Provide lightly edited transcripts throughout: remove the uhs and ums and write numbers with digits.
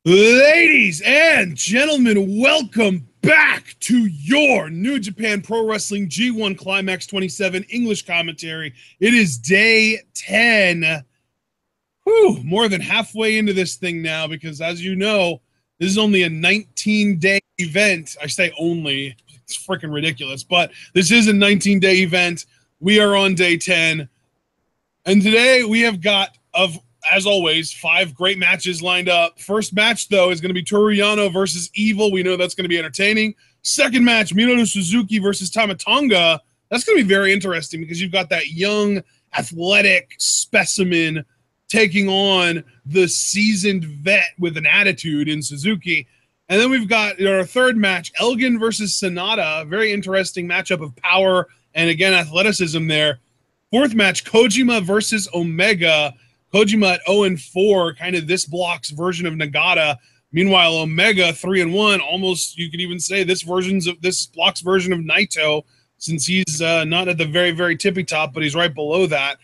Ladies and gentlemen, welcome back to your New Japan Pro Wrestling G1 Climax 27 English commentary. It is day 10. Whew, more than halfway into this thing now because, as you know, this is only a 19-day event. I say only. It's freaking ridiculous, but this is a 19-day event. We are on day 10. And today we have got, as always, 5 great matches lined up. First match, though, is going to be Toru Yano versus Evil. We know that's going to be entertaining. Second match, Minoru Suzuki versus Tama Tonga. That's going to be very interesting because you've got that young, athletic specimen taking on the seasoned vet with an attitude in Suzuki. And then we've got our third match, Elgin versus SANADA. Very interesting matchup of power and, again, athleticism there. Fourth match, Kojima versus Omega. Kojima at 0-4, kind of this block's version of Nagata. Meanwhile, Omega 3-1, almost you could even say this block's version of Naito, since he's not at the very, very tippy top, but he's right below that.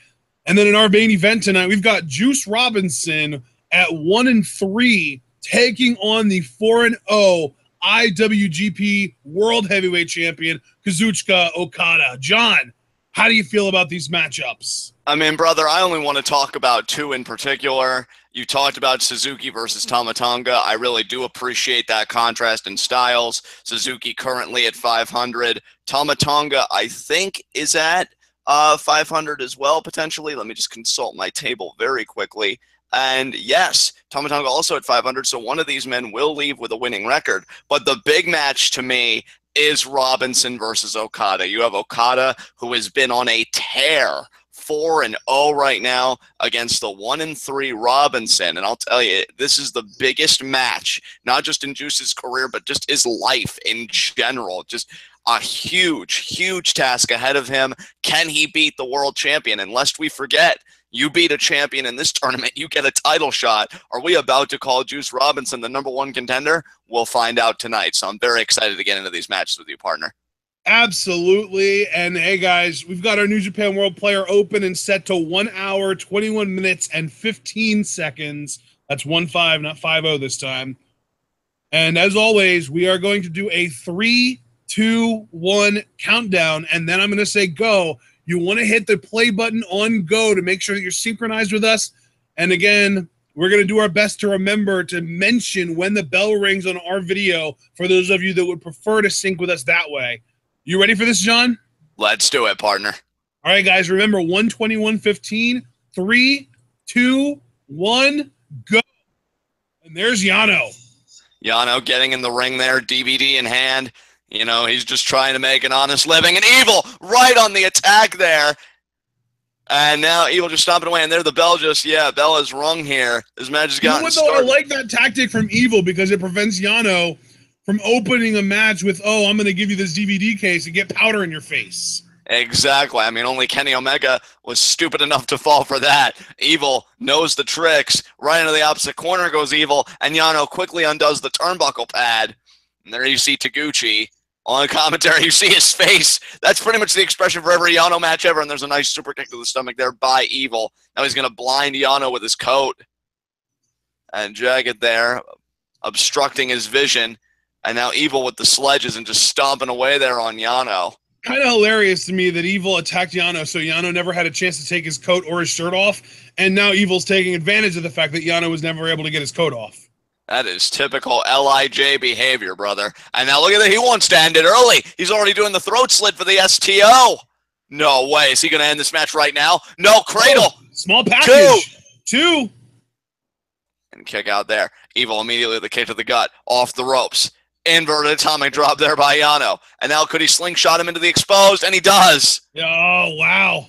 And then in our main event tonight, we've got Juice Robinson at 1-3, taking on the 4-0 IWGP World Heavyweight Champion Kazuchika Okada. John, how do you feel about these matchups? I mean, brother, I only want to talk about 2 in particular. You talked about Suzuki versus Tama Tonga. I really do appreciate that contrast in styles. Suzuki currently at 500. Tama Tonga, I think, is at 500 as well, potentially. Let me just consult my table very quickly. And yes, Tama Tonga also at 500, so one of these men will leave with a winning record. But the big match to me is Robinson versus Okada. You have Okada, who has been on a tear, 4-0 right now against the 1-3 Robinson. And I'll tell you, this is the biggest match, not just in Juice's career, but just his life in general. Just a huge, huge task ahead of him. Can he beat the world champion? And lest we forget, you beat a champion in this tournament, you get a title shot. Are we about to call Juice Robinson the #1 contender? We'll find out tonight. So I'm very excited to get into these matches with you, partner. Absolutely. And hey, guys, we've got our New Japan World Player open and set to 1 hour, 21 minutes, and 15 seconds. That's 1-5, not 5-0 this time. And as always, we are going to do a 3, 2, 1 countdown. And then I'm going to say go. You want to hit the play button on go to make sure that you're synchronized with us. And again, we're going to do our best to remember to mention when the bell rings on our video for those of you that would prefer to sync with us that way. You ready for this, John? Let's do it, partner. All right, guys, remember 1:21:15. 3, 2, 1, go. And there's Yano. Yano getting in the ring there, DVD in hand. You know, he's just trying to make an honest living. And Evil right on the attack there. And now Evil just stomping away. And there the bell just, bell is rung here. This match has gotten started. I like that tactic from Evil because it prevents Yano from opening a match with, oh, I'm going to give you this DVD case and get powder in your face. Exactly. I mean, only Kenny Omega was stupid enough to fall for that. Evil knows the tricks. Right into the opposite corner goes Evil. And Yano quickly undoes the turnbuckle pad. And there you see Taguchi. On commentary, you see his face. That's pretty much the expression for every Yano match ever. And there's a nice super kick to the stomach there by Evil. Now he's going to blind Yano with his coat. And Jagged there, obstructing his vision. And now Evil with the sledges and just stomping away there on Yano. Kind of hilarious to me that Evil attacked Yano, so Yano never had a chance to take his coat or his shirt off. And now Evil's taking advantage of the fact that Yano was never able to get his coat off. That is typical LIJ behavior, brother. And now look at that. He wants to end it early. He's already doing the throat slit for the STO. No way. Is he going to end this match right now? No, cradle. Oh, small package. Two. And kick out there. Evil immediately the kick to the gut. Off the ropes. Inverted atomic drop there by Yano. And now could he slingshot him into the exposed? And he does. Oh, wow.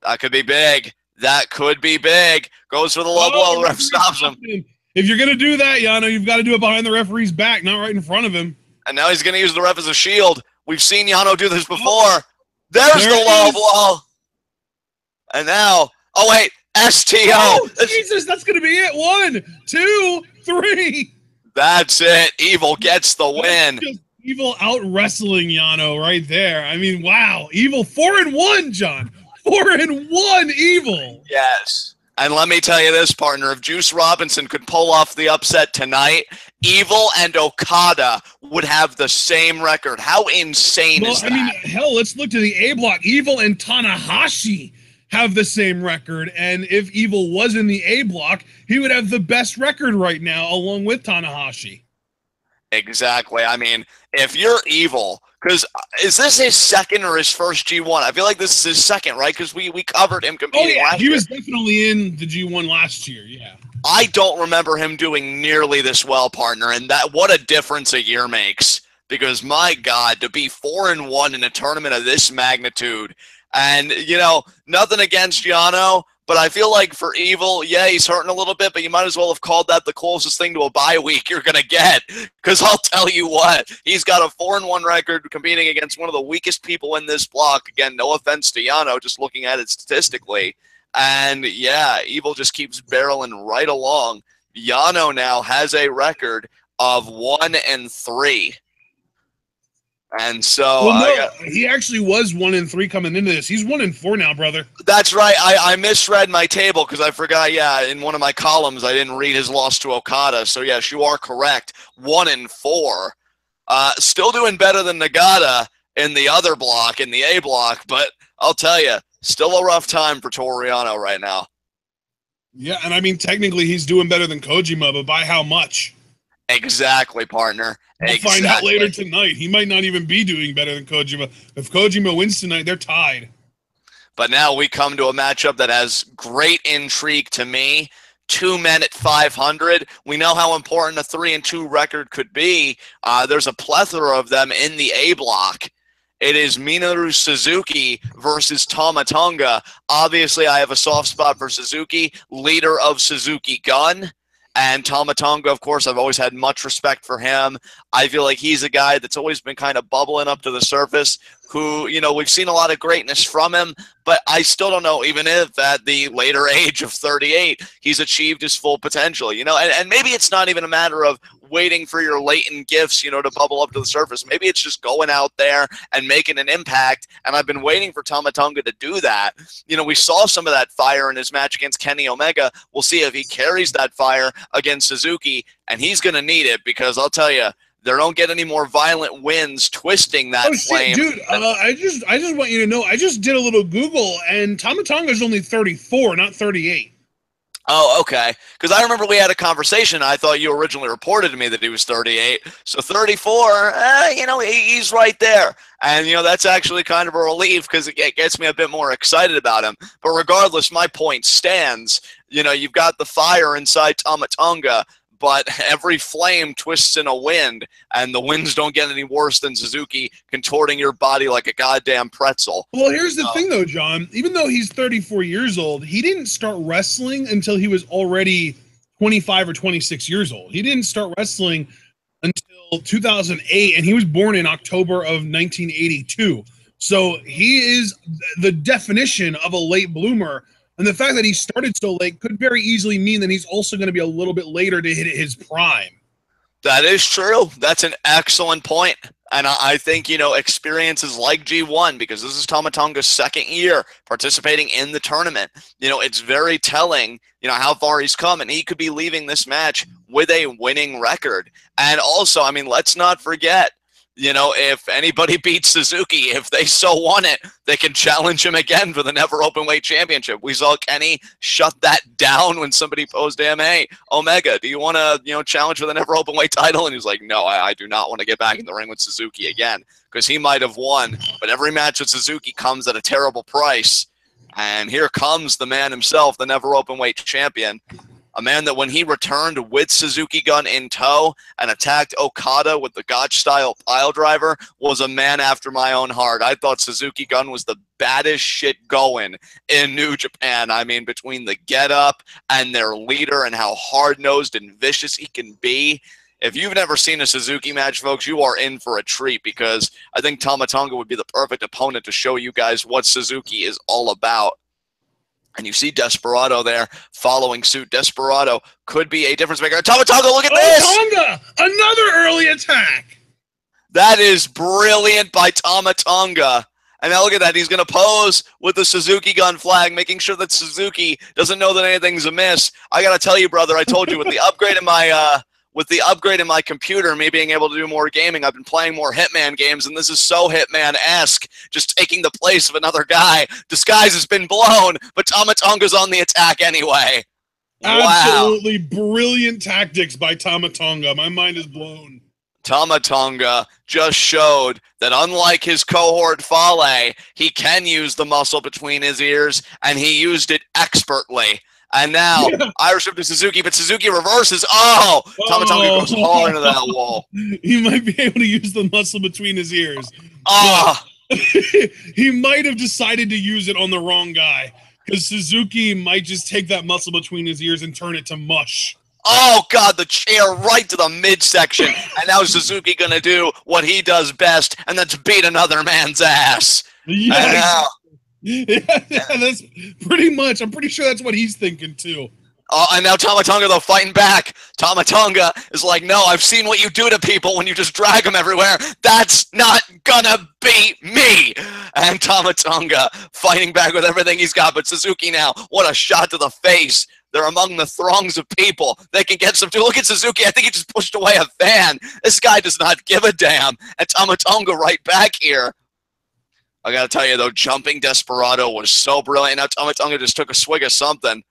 That could be big. That could be big. Goes for the low blow. The ref stops him. If you're going to do that, Yano, you've got to do it behind the referee's back, not right in front of him. And now he's going to use the ref as a shield. We've seen Yano do this before. There's the low blow. And now, oh, wait, STO. Oh, Jesus, that's going to be it. 1, 2, 3. That's it. Evil gets the win. Just Evil out-wrestling Yano right there. I mean, wow. Evil 4-1, John. 4-1 Evil. Yes. And let me tell you this, partner, if Juice Robinson could pull off the upset tonight, Evil and Okada would have the same record. How insane is that? I mean, hell, let's look to the A block. Evil and Tanahashi have the same record, and if Evil was in the A block, he would have the best record right now, along with Tanahashi. Exactly. I mean, if you're Evil, because is this his second or his first G1? I feel like this is his second, right? Because we covered him competing last year. He was definitely in the G1 last year, yeah. I don't remember him doing nearly this well, partner, and that what a difference a year makes. Because, my God, to be 4-1 in a tournament of this magnitude, and, you know, nothing against Yano, but I feel like for Evil, yeah, he's hurting a little bit, but you might as well have called that the closest thing to a bye week you're going to get. Because I'll tell you what, he's got a 4-1 record competing against one of the weakest people in this block. Again, no offense to Yano, just looking at it statistically. And, yeah, Evil just keeps barreling right along. Yano now has a record of 1-3. And so he actually was 1-3 coming into this. He's 1-4 now, brother. That's right. I misread my table because I forgot. Yeah, in one of my columns, I didn't read his loss to Okada. So yes, you are correct. 1-4. Still doing better than Nagata in the other block, in the A block. But I'll tell you, still a rough time for Toru Yano right now. Yeah, and I mean, technically, he's doing better than Kojima, but by how much? Exactly, partner. We'll find out later tonight. He might not even be doing better than Kojima. If Kojima wins tonight, they're tied. But now we come to a matchup that has great intrigue to me. 2 men at 500. We know how important a 3-2 record could be. There's a plethora of them in the A block. It is Minoru Suzuki versus Tama Tonga. Obviously, I have a soft spot for Suzuki, leader of Suzuki Gun. And Tama Tonga, of course, I've always had much respect for him. I feel like he's a guy that's always been kind of bubbling up to the surface, who, you know, we've seen a lot of greatness from him, but I still don't know, even if at the later age of 38, he's achieved his full potential, you know, and maybe it's not even a matter of waiting for your latent gifts, you know, to bubble up to the surface. Maybe it's just going out there and making an impact, and I've been waiting for Tama Tonga to do that. You know, we saw some of that fire in his match against Kenny Omega. We'll see if he carries that fire against Suzuki, and he's going to need it, because I'll tell you, there don't get any more violent winds twisting that flame. Dude, I just want you to know, I just did a little Google, and Tama Tonga is only 34, not 38. Oh, okay. Because I remember we had a conversation. I thought you originally reported to me that he was 38. So 34, you know, he's right there. And, you know, that's actually kind of a relief, because it gets me a bit more excited about him. But regardless, my point stands. You know, you've got the fire inside Tama Tonga, but every flame twists in a wind, and the winds don't get any worse than Suzuki contorting your body like a goddamn pretzel. Well, here's the thing, though, John. Even though he's 34 years old, he didn't start wrestling until he was already 25 or 26 years old. He didn't start wrestling until 2008, and he was born in October of 1982. So he is the definition of a late bloomer. And the fact that he started so late could very easily mean that he's also going to be a little bit later to hit his prime. That is true. That's an excellent point. And I think, you know, experiences like G1, because this is Tama Tonga's second year participating in the tournament, you know, it's very telling, you know, how far he's come. And he could be leaving this match with a winning record. And also, I mean, let's not forget, you know, if anybody beats Suzuki, if they so want it, they can challenge him again for the Never Openweight Championship. We saw Kenny shut that down when somebody posed to him, hey, Omega, do you want to, you know, challenge for the Never Openweight title? And he was like, no, I do not want to get back in the ring with Suzuki again, because he might have won, but every match with Suzuki comes at a terrible price. And here comes the man himself, the Never Openweight Champion. A man that when he returned with Suzuki Gun in tow and attacked Okada with the Gotch-style pile driver was a man after my own heart. I thought Suzuki Gun was the baddest shit going in New Japan. I mean, between the get-up and their leader and how hard-nosed and vicious he can be. If you've never seen a Suzuki match, folks, you are in for a treat, because I think Tama Tonga would be the perfect opponent to show you guys what Suzuki is all about. And you see Desperado there following suit. Desperado could be a difference maker. Tama Tonga, look at this! Tonga! Another early attack! That is brilliant by Tama Tonga. And now look at that. He's going to pose with the Suzuki gun flag, making sure that Suzuki doesn't know that anything's amiss. I got to tell you, brother, I told you with the upgrade in my computer, me being able to do more gaming, I've been playing more Hitman games, and this is so Hitman-esque, just taking the place of another guy. Disguise has been blown, but Tama Tonga's on the attack anyway. Absolutely brilliant tactics by Tama Tonga. My mind is blown. Tama Tonga just showed that unlike his cohort Fale, he can use the muscle between his ears, and he used it expertly. And now, Irish whip to Suzuki, but Suzuki reverses. Oh! Tama Tonga goes hard into that wall. He might be able to use the muscle between his ears. Ah! He might have decided to use it on the wrong guy, because Suzuki might just take that muscle between his ears and turn it to mush. Oh, God, the chair right to the midsection. And now Suzuki going to do what he does best, and that's beat another man's ass. Yes. Yeah, that's pretty much. I'm pretty sure that's what he's thinking, too. And now Tama Tonga, though, fighting back. Tama Tonga is like, no, I've seen what you do to people when you just drag them everywhere. That's not gonna be me. And Tama Tonga fighting back with everything he's got. But Suzuki now, what a shot to the face. They're among the throngs of people. They can get some too. Look at Suzuki. I think he just pushed away a fan. This guy does not give a damn. And Tama Tonga right back here. I gotta tell you, though, jumping Desperado was so brilliant. Now Tama Tonga just took a swig of something.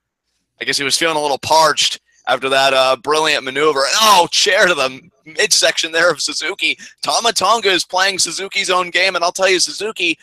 I guess he was feeling a little parched after that brilliant maneuver. Oh, chair to the midsection there of Suzuki. Tama Tonga is playing Suzuki's own game, and I'll tell you, Suzuki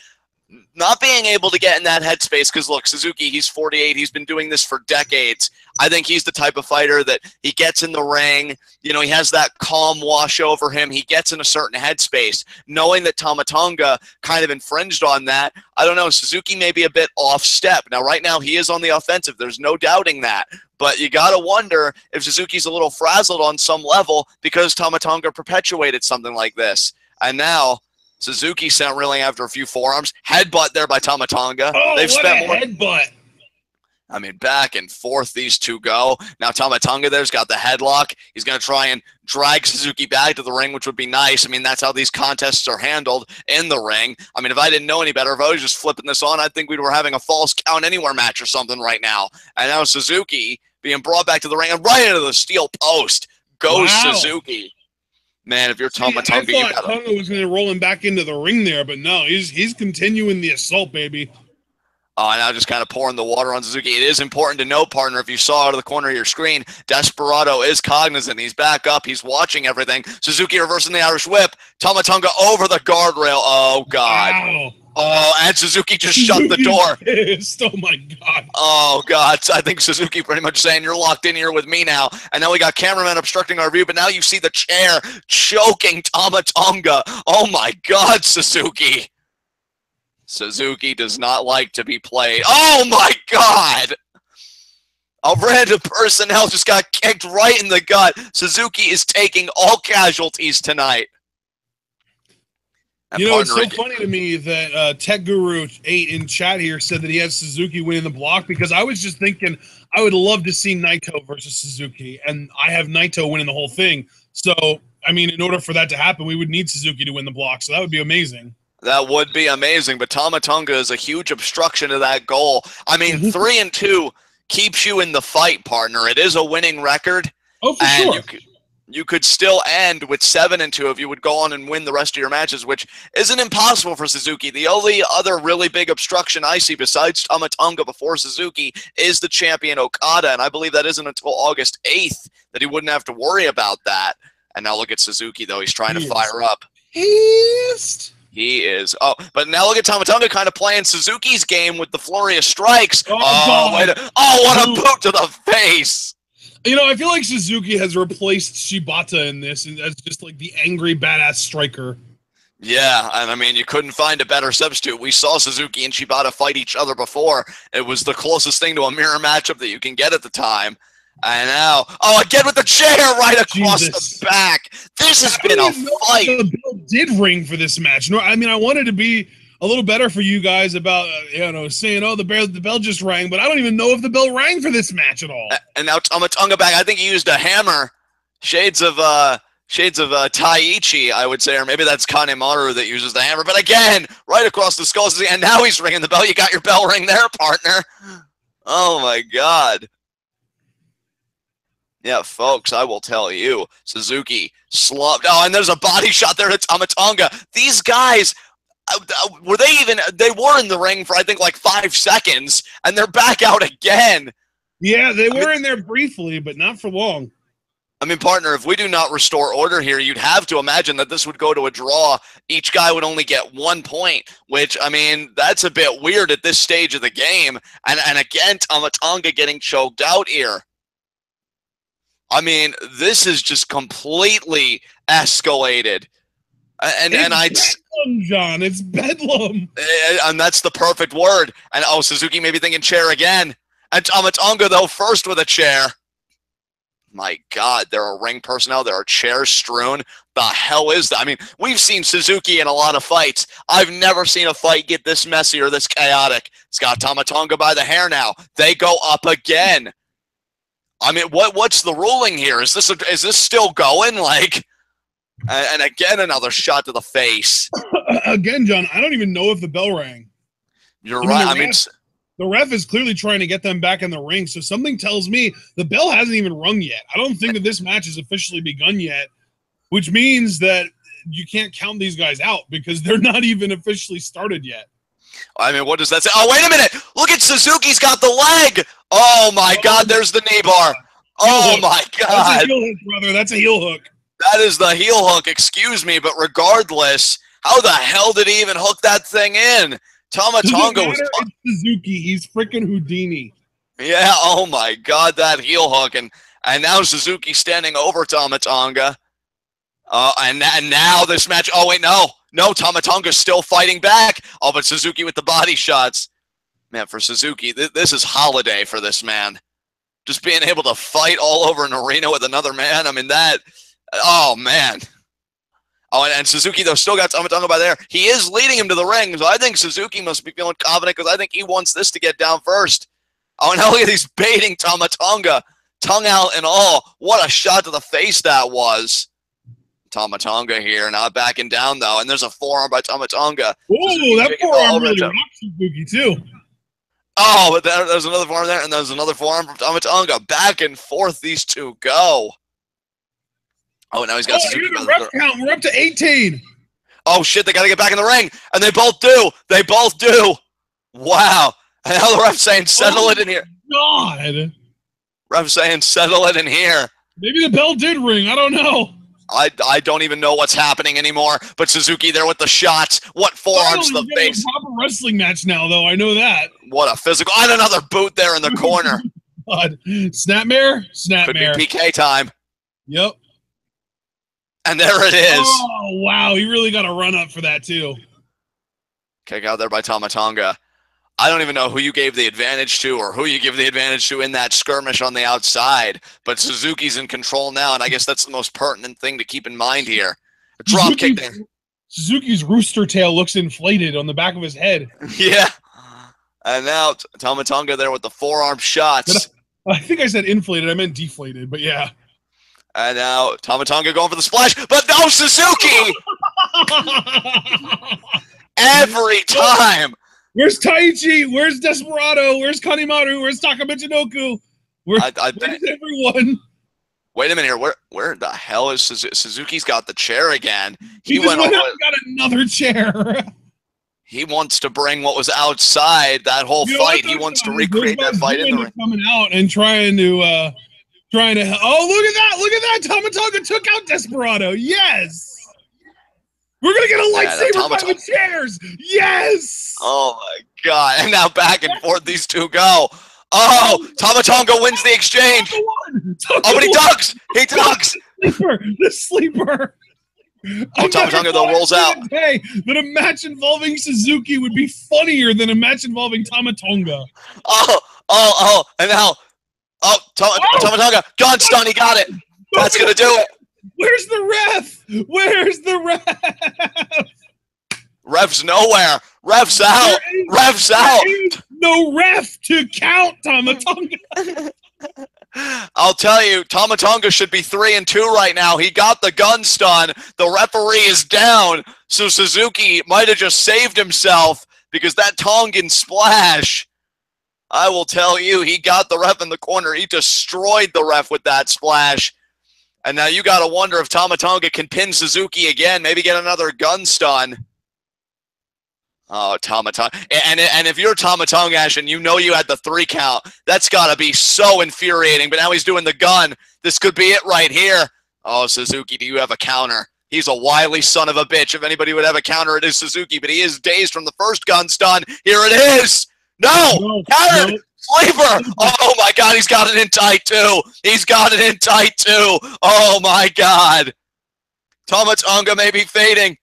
not being able to get in that headspace, because look, Suzuki, he's 48, he's been doing this for decades. I think he's the type of fighter that he gets in the ring, you know, he has that calm wash over him, he gets in a certain headspace. Knowing that Tama Tonga kind of infringed on that, I don't know, Suzuki may be a bit off step. Now, right now, he is on the offensive, there's no doubting that. But you got to wonder if Suzuki's a little frazzled on some level because Tama Tonga perpetuated something like this. And now Suzuki sent reeling after a few forearms. Headbutt there by Tama Tonga. Oh, They've what spent a more headbutt. I mean, back and forth these two go. Now Tama Tonga there's got the headlock. He's going to try and drag Suzuki back to the ring, which would be nice. I mean, that's how these contests are handled in the ring. I mean, if I didn't know any better, if I was just flipping this on, I'd think we were having a false count anywhere match or something right now. And now Suzuki being brought back to the ring and right into the steel post goes Suzuki. Man, if you're Tama Tonga, I thought Tonga was going to roll him back into the ring there, but no, he's continuing the assault, baby. And now just kind of pouring the water on Suzuki. It is important to note, partner, if you saw out of the corner of your screen, Desperado is cognizant. He's back up. He's watching everything. Suzuki reversing the Irish whip. Tama Tonga over the guardrail. Oh, God. Wow. Oh, and Suzuki just shut the door. Pissed. Oh, my God. Oh, God. I think Suzuki pretty much saying, you're locked in here with me now. And now we got cameramen obstructing our view, but now you see the chair choking Tama Tonga. Oh, my God, Suzuki. Suzuki does not like to be played. Oh, my God. A random personnel just got kicked right in the gut. Suzuki is taking all casualties tonight. You know, it's so funny to me that Tech Guru 8 in chat here said that he has Suzuki winning the block, because I was just thinking I would love to see Naito versus Suzuki, and I have Naito winning the whole thing. So, I mean, in order for that to happen, we would need Suzuki to win the block, so that would be amazing. That would be amazing, but Tama Tonga is a huge obstruction to that goal. I mean, 3-2 keeps you in the fight, partner. It is a winning record. Oh, for sure. You could still end with 7-2 if you would go on and win the rest of your matches, which isn't impossible for Suzuki. The only other really big obstruction I see besides Tama Tonga before Suzuki is the champion Okada, and I believe that isn't until August 8th that he wouldn't have to worry about that. And now look at Suzuki, though. He's trying to fire up. Pissed. He is. Oh, but now look at Tama Tonga kind of playing Suzuki's game with the flurry of strikes. Oh, what a boot to the face. You know, I feel like Suzuki has replaced Shibata in this as just like the angry, badass striker. Yeah, and I mean, you couldn't find a better substitute. We saw Suzuki and Shibata fight each other before. It was the closest thing to a mirror matchup that you can get at the time. And now, again with the chair right across the back. This has been a fight. The bell did ring for this match. No, I mean, I wanted to be a little better for you guys about, saying, oh, the bell just rang, but I don't even know if the bell rang for this match at all. And now Tama Tonga back. I think he used a hammer. Shades of Shades of Taiichi, I would say, or maybe that's Kanemaru that uses the hammer. But again, right across the skull, and now he's ringing the bell. You got your bell ring there, partner. Oh my God. Yeah, folks, I will tell you, Suzuki slumped. Oh, and there's a body shot there to Tama Tonga. These guys, they were in the ring for, I think, like 5 seconds, and they're back out again. Yeah, they were in there briefly, but not for long. I mean, partner, if we do not restore order here, you'd have to imagine that this would go to a draw. Each guy would only get 1 point, which, I mean, that's a bit weird at this stage of the game. And again, Tama Tonga getting choked out here. I mean, this is just completely escalated. And it's bedlam, John. It's bedlam. And that's the perfect word. And, oh, Suzuki maybe thinking chair again. And Tama Tonga, though, first with a chair. My God, there are ring personnel. There are chairs strewn. The hell is that? I mean, we've seen Suzuki in a lot of fights. I've never seen a fight get this messy or this chaotic. It's got Tama Tonga by the hair now. They go up again. I mean, what's the ruling here? Is this still going? Like, and again, another shot to the face. Again, John, I don't even know if the bell rang. You're right. I mean, the ref is clearly trying to get them back in the ring, so something tells me the bell hasn't even rung yet. I don't think that this match has officially begun yet, which means that you can't count these guys out because they're not even officially started yet. I mean, what does that say? Oh, wait a minute. Look at Suzuki's got the leg. Oh, my God, there's the knee bar. Oh, my God. That's a heel hook, brother. That's a heel hook. That is the heel hook, excuse me, but regardless, how the hell did he even hook that thing in? Tama Tonga was... It's Suzuki. He's freaking Houdini. Yeah, oh my God, that heel hook. And now Suzuki standing over Tama Tonga. And now this match... Oh, wait, no. No, Tama Tonga's still fighting back. Oh, but Suzuki with the body shots. Man, for Suzuki, this is holiday for this man. Just being able to fight all over an arena with another man. I mean, that... Oh, man. Oh, and Suzuki, though, still got Tama Tonga by there. He is leading him to the ring, so I think Suzuki must be feeling confident because I think he wants this to get down first. Oh, and now look at he's baiting Tama Tonga. Tongue out and all. What a shot to the face that was. Tama Tonga here, not backing down, though. And there's a forearm by Tama Tonga. Oh, that forearm really rocked Suzuki, too. Oh, but there's another forearm there, and there's another forearm from Tama Tonga. Back and forth these two go. Oh, now he's got Suzuki. The ref count. We're up to 18. Oh, shit, they got to get back in the ring. And they both do. They both do. Wow. And now the ref's saying, settle it in here. God. Ref's saying, settle it in here. Maybe the bell did ring. I don't know. I don't even know what's happening anymore. But Suzuki there with the shots. What forearms to the face. A proper wrestling match now, though. I know that. What a physical. And another boot there in the corner. God. Snapmare? Snapmare. Could be PK time. Yep. And there it is. Oh, wow. He really got a run up for that, too. Kick out there by Tama Tonga. I don't even know who you gave the advantage to or who you give the advantage to in that skirmish on the outside. But Suzuki's in control now, and I guess that's the most pertinent thing to keep in mind here. A drop kick there. Suzuki's rooster tail looks inflated on the back of his head. Yeah. And now Tama Tonga there with the forearm shots. I think I said inflated. I meant deflated, but yeah. And now Tama Tonga going for the splash, but no, Suzuki! Every time. Where's Taichi? Where's Desperado? Where's Kanemaru? Where's Takamichinoku? Where's everyone? Wait a minute here. Where the hell is Suzuki? Suzuki's got the chair again. He went out and got another chair. He wants to bring what was outside that whole fight. He wants to recreate that fight in the ring. Coming out and trying to. Oh, look at that! Look at that! Tama Tonga took out Desperado. Yes. We're going to get a lightsaber by the chairs! Yes! Oh, my God. And now back and forth these two go. Oh, Tama Tonga wins the exchange. Oh, but he ducks! He ducks! The sleeper! Oh, Tama Tonga, though, rolls out. Hey, that a match involving Suzuki would be funnier than a match involving Tama Tonga. Oh, and now... Oh, Tama Tonga, gun stun, he got it. That's going to do it. Where's the ref? Where's the ref? Ref's nowhere. Ref's out. Ref's out. No ref to count Tama Tonga. I'll tell you, Tama Tonga should be 3-2 right now. He got the gun stun. The referee is down, so Suzuki might have just saved himself because that Tongan splash, I will tell you, he got the ref in the corner. He destroyed the ref with that splash. And now you got to wonder if Tama Tonga can pin Suzuki again, maybe get another gun stun. Oh, Tama Tonga. And if you're Tama Tonga, Ash, and you know you had the 3 count, that's got to be so infuriating. But now he's doing the gun. This could be it right here. Oh, Suzuki, do you have a counter? He's a wily son of a bitch. If anybody would have a counter, it is Suzuki. But he is dazed from the first gun stun. Here it is. No, counter. No. Sleeper. Oh, my God. He's got it in tight, too. He's got it in tight, too. Oh, my God. Tama Tonga may be fading.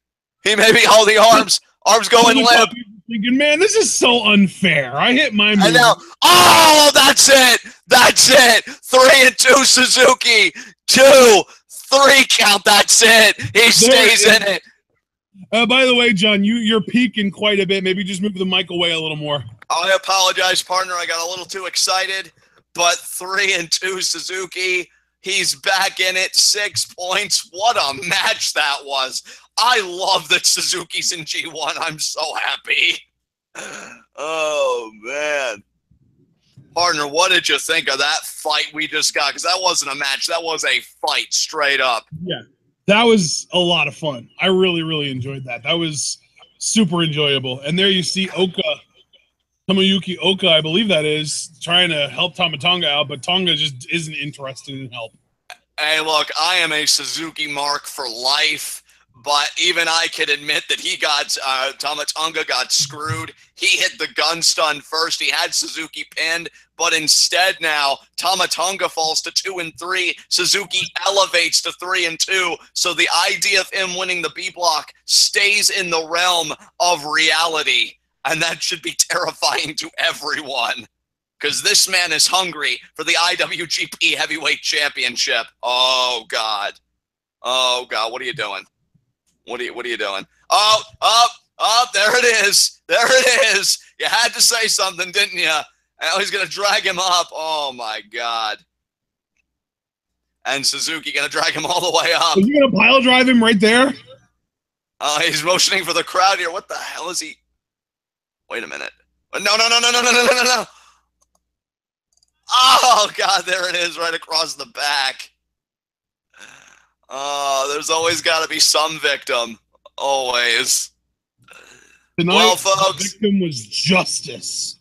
He may be holding arms. Arms going limp. Thinking, man, this is so unfair. I hit my move. And now, oh, that's it. That's it. 3-2 Suzuki. 2, 3 count. That's it. He stays in it. By the way, John, you're peaking quite a bit. Maybe just move the mic away a little more. I apologize, partner. I got a little too excited. But 3-2 Suzuki. He's back in it. 6 points. What a match that was. I love that Suzuki's in G1. I'm so happy. Oh, man. Partner, what did you think of that fight we just got? Because that wasn't a match. That was a fight straight up. Yeah, that was a lot of fun. I really, really enjoyed that. That was super enjoyable. And there you see Oka, Tomoyuki Oka, I believe that is, trying to help Tama Tonga out, but Tonga just isn't interested in help. Hey, look, I am a Suzuki mark for life. But even I can admit that he got, Tama Tonga got screwed. He hit the gun stun first. He had Suzuki pinned, but instead now, Tama Tonga falls to 2-3. Suzuki elevates to 3-2. So the idea of him winning the B block stays in the realm of reality. And that should be terrifying to everyone. Because this man is hungry for the IWGP Heavyweight Championship. Oh, God. Oh, God, what are you doing? What are you doing? Oh, there it is. There it is. You had to say something, didn't you? Now he's going to drag him up. Oh, my God. And Suzuki going to drag him all the way up. Is he going to pile drive him right there? He's motioning for the crowd here. What the hell is he? Wait a minute. No. Oh, God, there it is right across the back. There's always got to be some victim. Always. Tonight, well, folks, the victim was justice.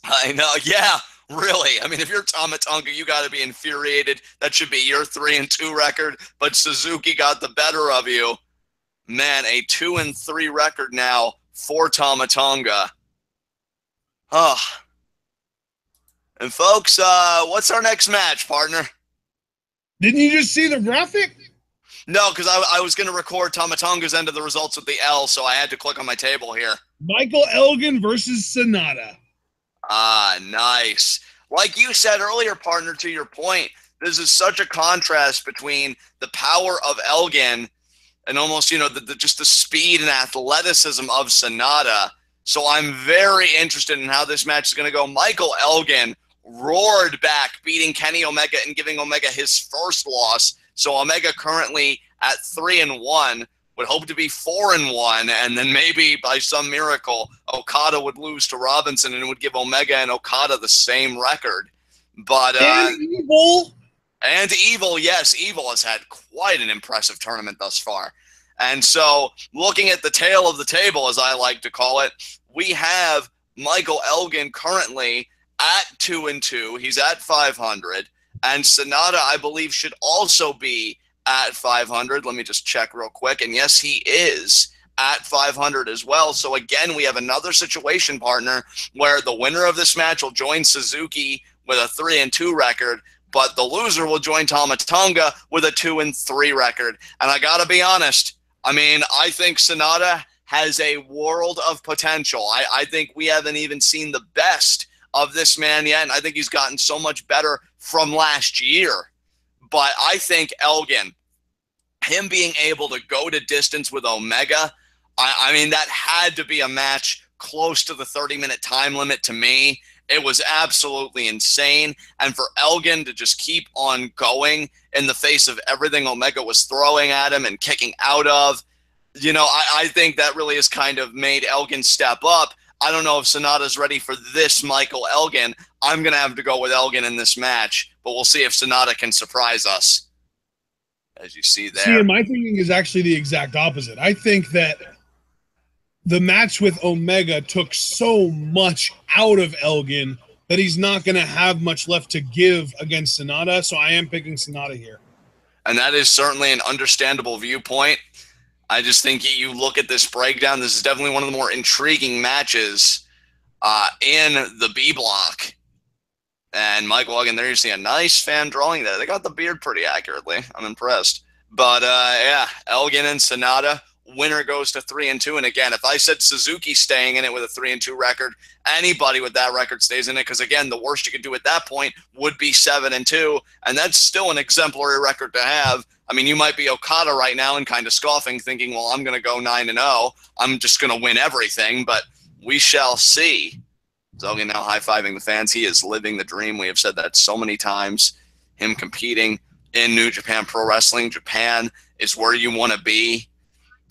I know. Yeah, really. I mean, if you're Tama Tonga, you got to be infuriated. That should be your 3-2 record. But Suzuki got the better of you. Man, a 2-3 record now for Tama Tonga. Oh. And folks, what's our next match, partner? Didn't you just see the graphic? No, because I was going to record Tama Tonga's end of the results with the L, so I had to click on my table here. Michael Elgin versus SANADA. Ah, nice. Like you said earlier, partner, to your point, this is such a contrast between the power of Elgin and almost, you know, just the speed and athleticism of SANADA. So I'm very interested in how this match is going to go. Michael Elgin roared back, beating Kenny Omega and giving Omega his first loss. So Omega currently at 3-1, would hope to be 4-1, and then maybe by some miracle, Okada would lose to Robinson and it would give Omega and Okada the same record. But and Evil. And Evil, yes, Evil has had quite an impressive tournament thus far. And so, looking at the tail of the table, as I like to call it, we have Michael Elgin currently at 2-2. He's at 500. And SANADA, I believe, should also be at 500. Let me just check real quick. And yes, he is at 500 as well. So again, we have another situation, partner, where the winner of this match will join Suzuki with a 3-2 record, but the loser will join Tama Tonga with a 2-3 record. And I got to be honest, I mean, I think SANADA has a world of potential. I think we haven't even seen the best of this man yet, and I think he's gotten so much better from last year. But I think Elgin, him being able to go to distance with Omega, I mean, that had to be a match close to the 30-minute time limit to me. It was absolutely insane. And for Elgin to just keep on going in the face of everything Omega was throwing at him and kicking out of, I think that really has kind of made Elgin step up. I don't know if SANADA's ready for this Michael Elgin. I'm going to have to go with Elgin in this match, but we'll see if SANADA can surprise us. As you see there. See, and my thinking is actually the exact opposite. I think that the match with Omega took so much out of Elgin that he's not going to have much left to give against SANADA, so I am picking SANADA here. And that is certainly an understandable viewpoint. I just think you look at this breakdown, this is definitely one of the more intriguing matches in the B block. And Michael Elgin, there you see a nice fan drawing there. They got the beard pretty accurately. I'm impressed. But, yeah, Elgin and SANADA, winner goes to 3-2. And, again, if I said Suzuki staying in it with a 3-2 record, anybody with that record stays in it because, again, the worst you could do at that point would be 7-2. And that's still an exemplary record to have. I mean, you might be Okada right now and kind of scoffing, thinking, well, I'm going to go 9-0. I'm just going to win everything. But we shall see. Elgin now high-fiving the fans. He is living the dream. We have said that so many times. Him competing in New Japan Pro Wrestling. Japan is where you want to be.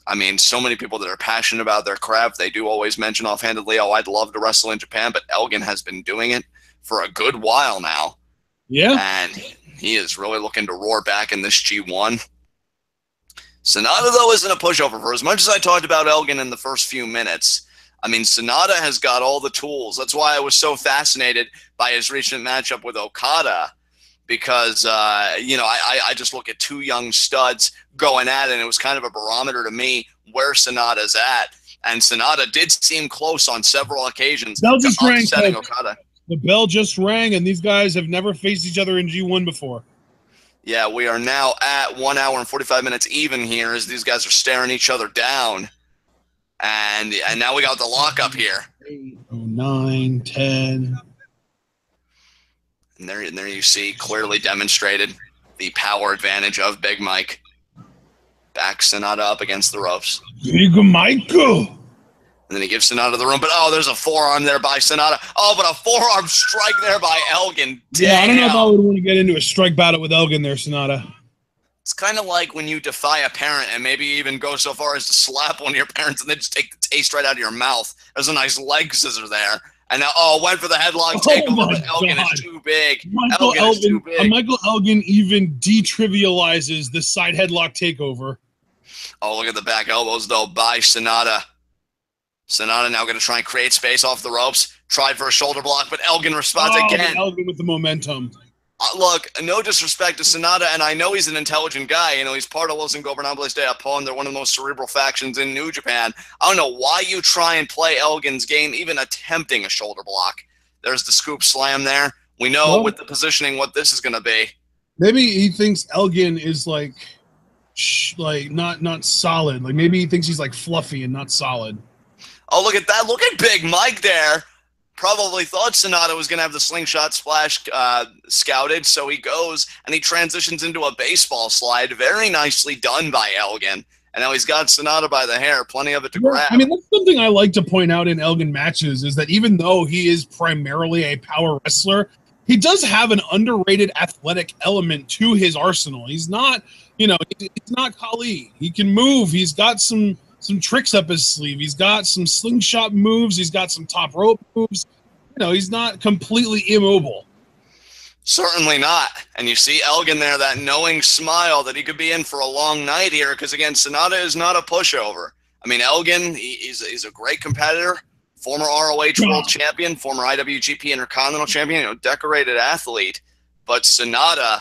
I mean, so many people that are passionate about their craft, they do always mention offhandedly, oh, I'd love to wrestle in Japan, but Elgin has been doing it for a good while now. Yeah. And he is really looking to roar back in this G1. SANADA, though, isn't a pushover. For as much as I talked about Elgin in the first few minutes, I mean, SANADA has got all the tools. That's why I was so fascinated by his recent matchup with Okada because, I just look at two young studs going at it, and it was kind of a barometer to me where SANADA's at. And SANADA did seem close on several occasions to upsetting Okada. The bell just rang, and these guys have never faced each other in G1 before. Yeah, we are now at 1 hour and 45 minutes even here as these guys are staring each other down. And now we got the lockup here. 8, 9, 10. And there you see clearly demonstrated the power advantage of Big Mike. Back SANADA up against the ropes. Big Michael. And then he gives SANADA the room. But, there's a forearm there by SANADA. Oh, but a forearm strike there by Elgin. Damn. Yeah, I don't know if I would want to get into a strike battle with Elgin there, SANADA. It's kind of like when you defy a parent and maybe even go so far as to slap one of your parents and then just take the taste right out of your mouth. There's a nice leg scissor there. And now, went for the headlock takeover, but Elgin is too big. Michael Elgin even detrivializes the side headlock takeover. Oh, look at the back elbows, though, by SANADA. SANADA now going to try and create space off the ropes. Tried for a shoulder block, but Elgin responds again. Elgin with the momentum. Look, no disrespect to SANADA, and I know he's an intelligent guy. He's part of Los Ingobernables de Japón. They're one of the most cerebral factions in New Japan. I don't know why you try and play Elgin's game, even attempting a shoulder block. There's the scoop slam there. We know with the positioning what this is going to be. Maybe he thinks Elgin is like not solid. Like maybe he thinks he's like fluffy and not solid. Oh, look at that. Look at Big Mike there. Probably thought SANADA was going to have the slingshot splash scouted, so he goes and he transitions into a baseball slide. Very nicely done by Elgin. And now he's got SANADA by the hair. Plenty of it to grab. I mean, that's something I like to point out in Elgin matches is that even though he is primarily a power wrestler, he does have an underrated athletic element to his arsenal. He's not, he's not Kali. He can move. He's got some tricks up his sleeve. He's got some slingshot moves. He's got some top rope moves. He's not completely immobile. Certainly not. And you see Elgin there, that knowing smile that he could be in for a long night here because, again, SANADA is not a pushover. I mean, Elgin, he's a great competitor, former ROH World Champion, former IWGP Intercontinental Champion, decorated athlete. But SANADA,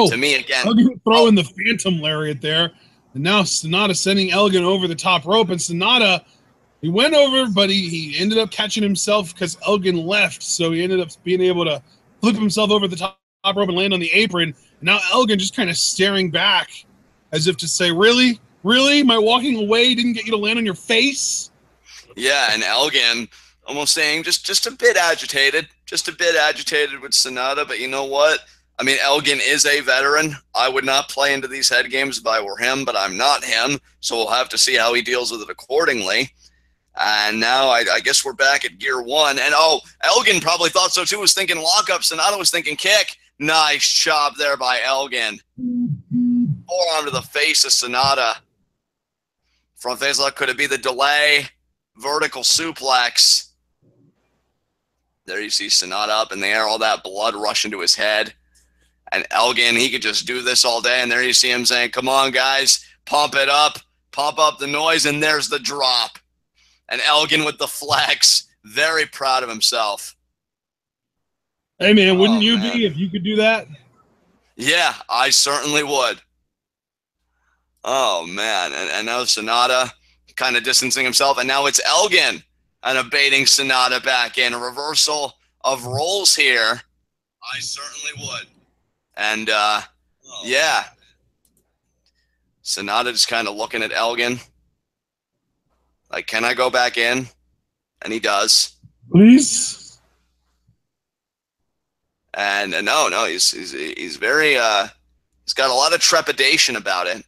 to me, again. Elgin throwing the Phantom Lariat there. And now SANADA sending Elgin over the top rope. And SANADA, he went over, but he ended up catching himself because Elgin left. So he ended up being able to flip himself over the top rope and land on the apron. And now Elgin just kind of staring back as if to say, really? Really? My walking away didn't get you to land on your face? Yeah, and Elgin almost saying just a bit agitated. Just a bit agitated with SANADA. But you know what? I mean, Elgin is a veteran. I would not play into these head games if I were him, but I'm not him. So we'll have to see how he deals with it accordingly. And now I guess we're back at gear one. And oh, Elgin probably thought so too, was thinking lockup. SANADA was thinking kick. Nice chop there by Elgin. Forearm to the face of SANADA. Front face lock, could it be the delay? Vertical suplex. There you see SANADA up in the air, all that blood rushing to his head. And Elgin, he could just do this all day. And there you see him saying, come on, guys, pump it up, pump up the noise. And there's the drop. And Elgin with the flex, very proud of himself. Hey, man, wouldn't you be if you could do that? Yeah, I certainly would. Oh, man. And now SANADA kind of distancing himself. And now it's Elgin and abating SANADA back in. A reversal of roles here. I certainly would. And, yeah. SANADA just kind of looking at Elgin. Like, can I go back in? And he does. Please. And no, he's very he's got a lot of trepidation about it.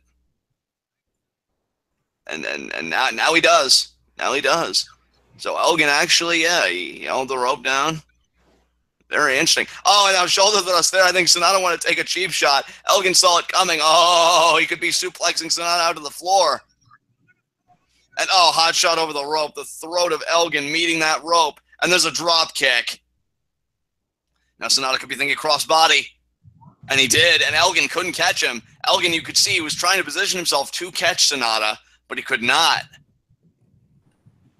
And now he does. Now he does. So Elgin actually, yeah, he held the rope down. Very interesting. Oh, and now shoulder thrust there. I think SANADA wanted to take a cheap shot. Elgin saw it coming. Oh, he could be suplexing SANADA out to the floor. And oh, hot shot over the rope. The throat of Elgin meeting that rope. And there's a drop kick. Now SANADA could be thinking crossbody. And he did. And Elgin couldn't catch him. Elgin, you could see, he was trying to position himself to catch SANADA, but he could not.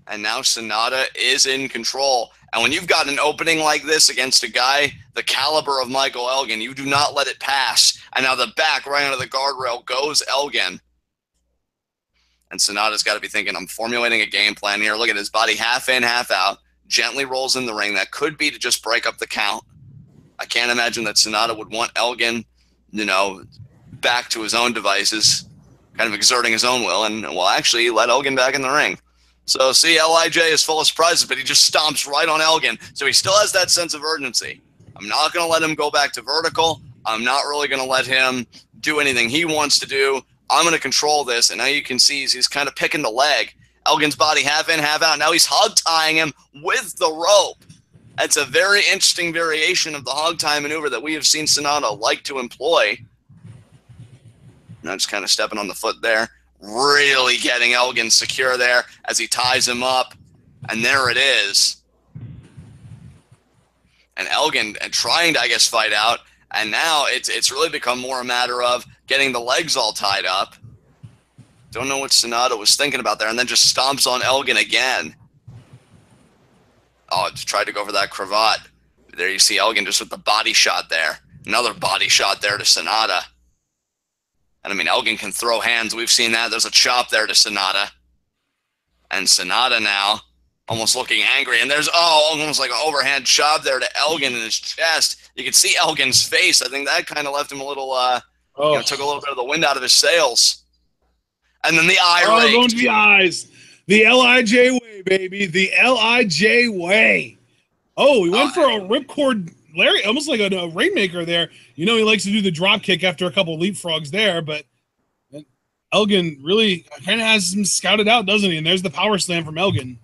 And now SANADA is in control. And when you've got an opening like this against a guy the caliber of Michael Elgin, you do not let it pass. And now the back right under the guardrail goes Elgin. And SANADA's got to be thinking, I'm formulating a game plan here. Look at his body, half in, half out. Gently rolls in the ring. That could be to just break up the count. I can't imagine that SANADA would want Elgin, back to his own devices, kind of exerting his own will, and will actually let Elgin back in the ring. So, see, LIJ is full of surprises, but he just stomps right on Elgin. So he still has that sense of urgency. I'm not going to let him go back to vertical. I'm not really going to let him do anything he wants to do. I'm going to control this, and now you can see he's kind of picking the leg. Elgin's body half in, half out. Now he's hog-tying him with the rope. That's a very interesting variation of the hog-tie maneuver that we have seen SANADA like to employ. Now just kind of stepping on the foot there. Really getting Elgin secure there as he ties him up. And there it is. And Elgin trying to, I guess, fight out. And now it's really become more a matter of getting the legs all tied up. Don't know what SANADA was thinking about there. And then just stomps on Elgin again. Oh, just tried to go for that cravat. There you see Elgin just with the body shot there. Another body shot there to SANADA. And I mean, Elgin can throw hands. We've seen that. There's a chop there to SANADA. And SANADA now almost looking angry. And there's, almost like an overhand chop there to Elgin in his chest. You can see Elgin's face. I think that kind of left him a little, took a little bit of the wind out of his sails. And then the eye raked. Going to the eyes. The LIJ way, baby. The LIJ way. Oh, he went for a ripcord Larry, almost like a Rainmaker there. He likes to do the drop kick after a couple of leapfrogs there, but Elgin really kind of has him scouted out, doesn't he? And there's the power slam from Elgin.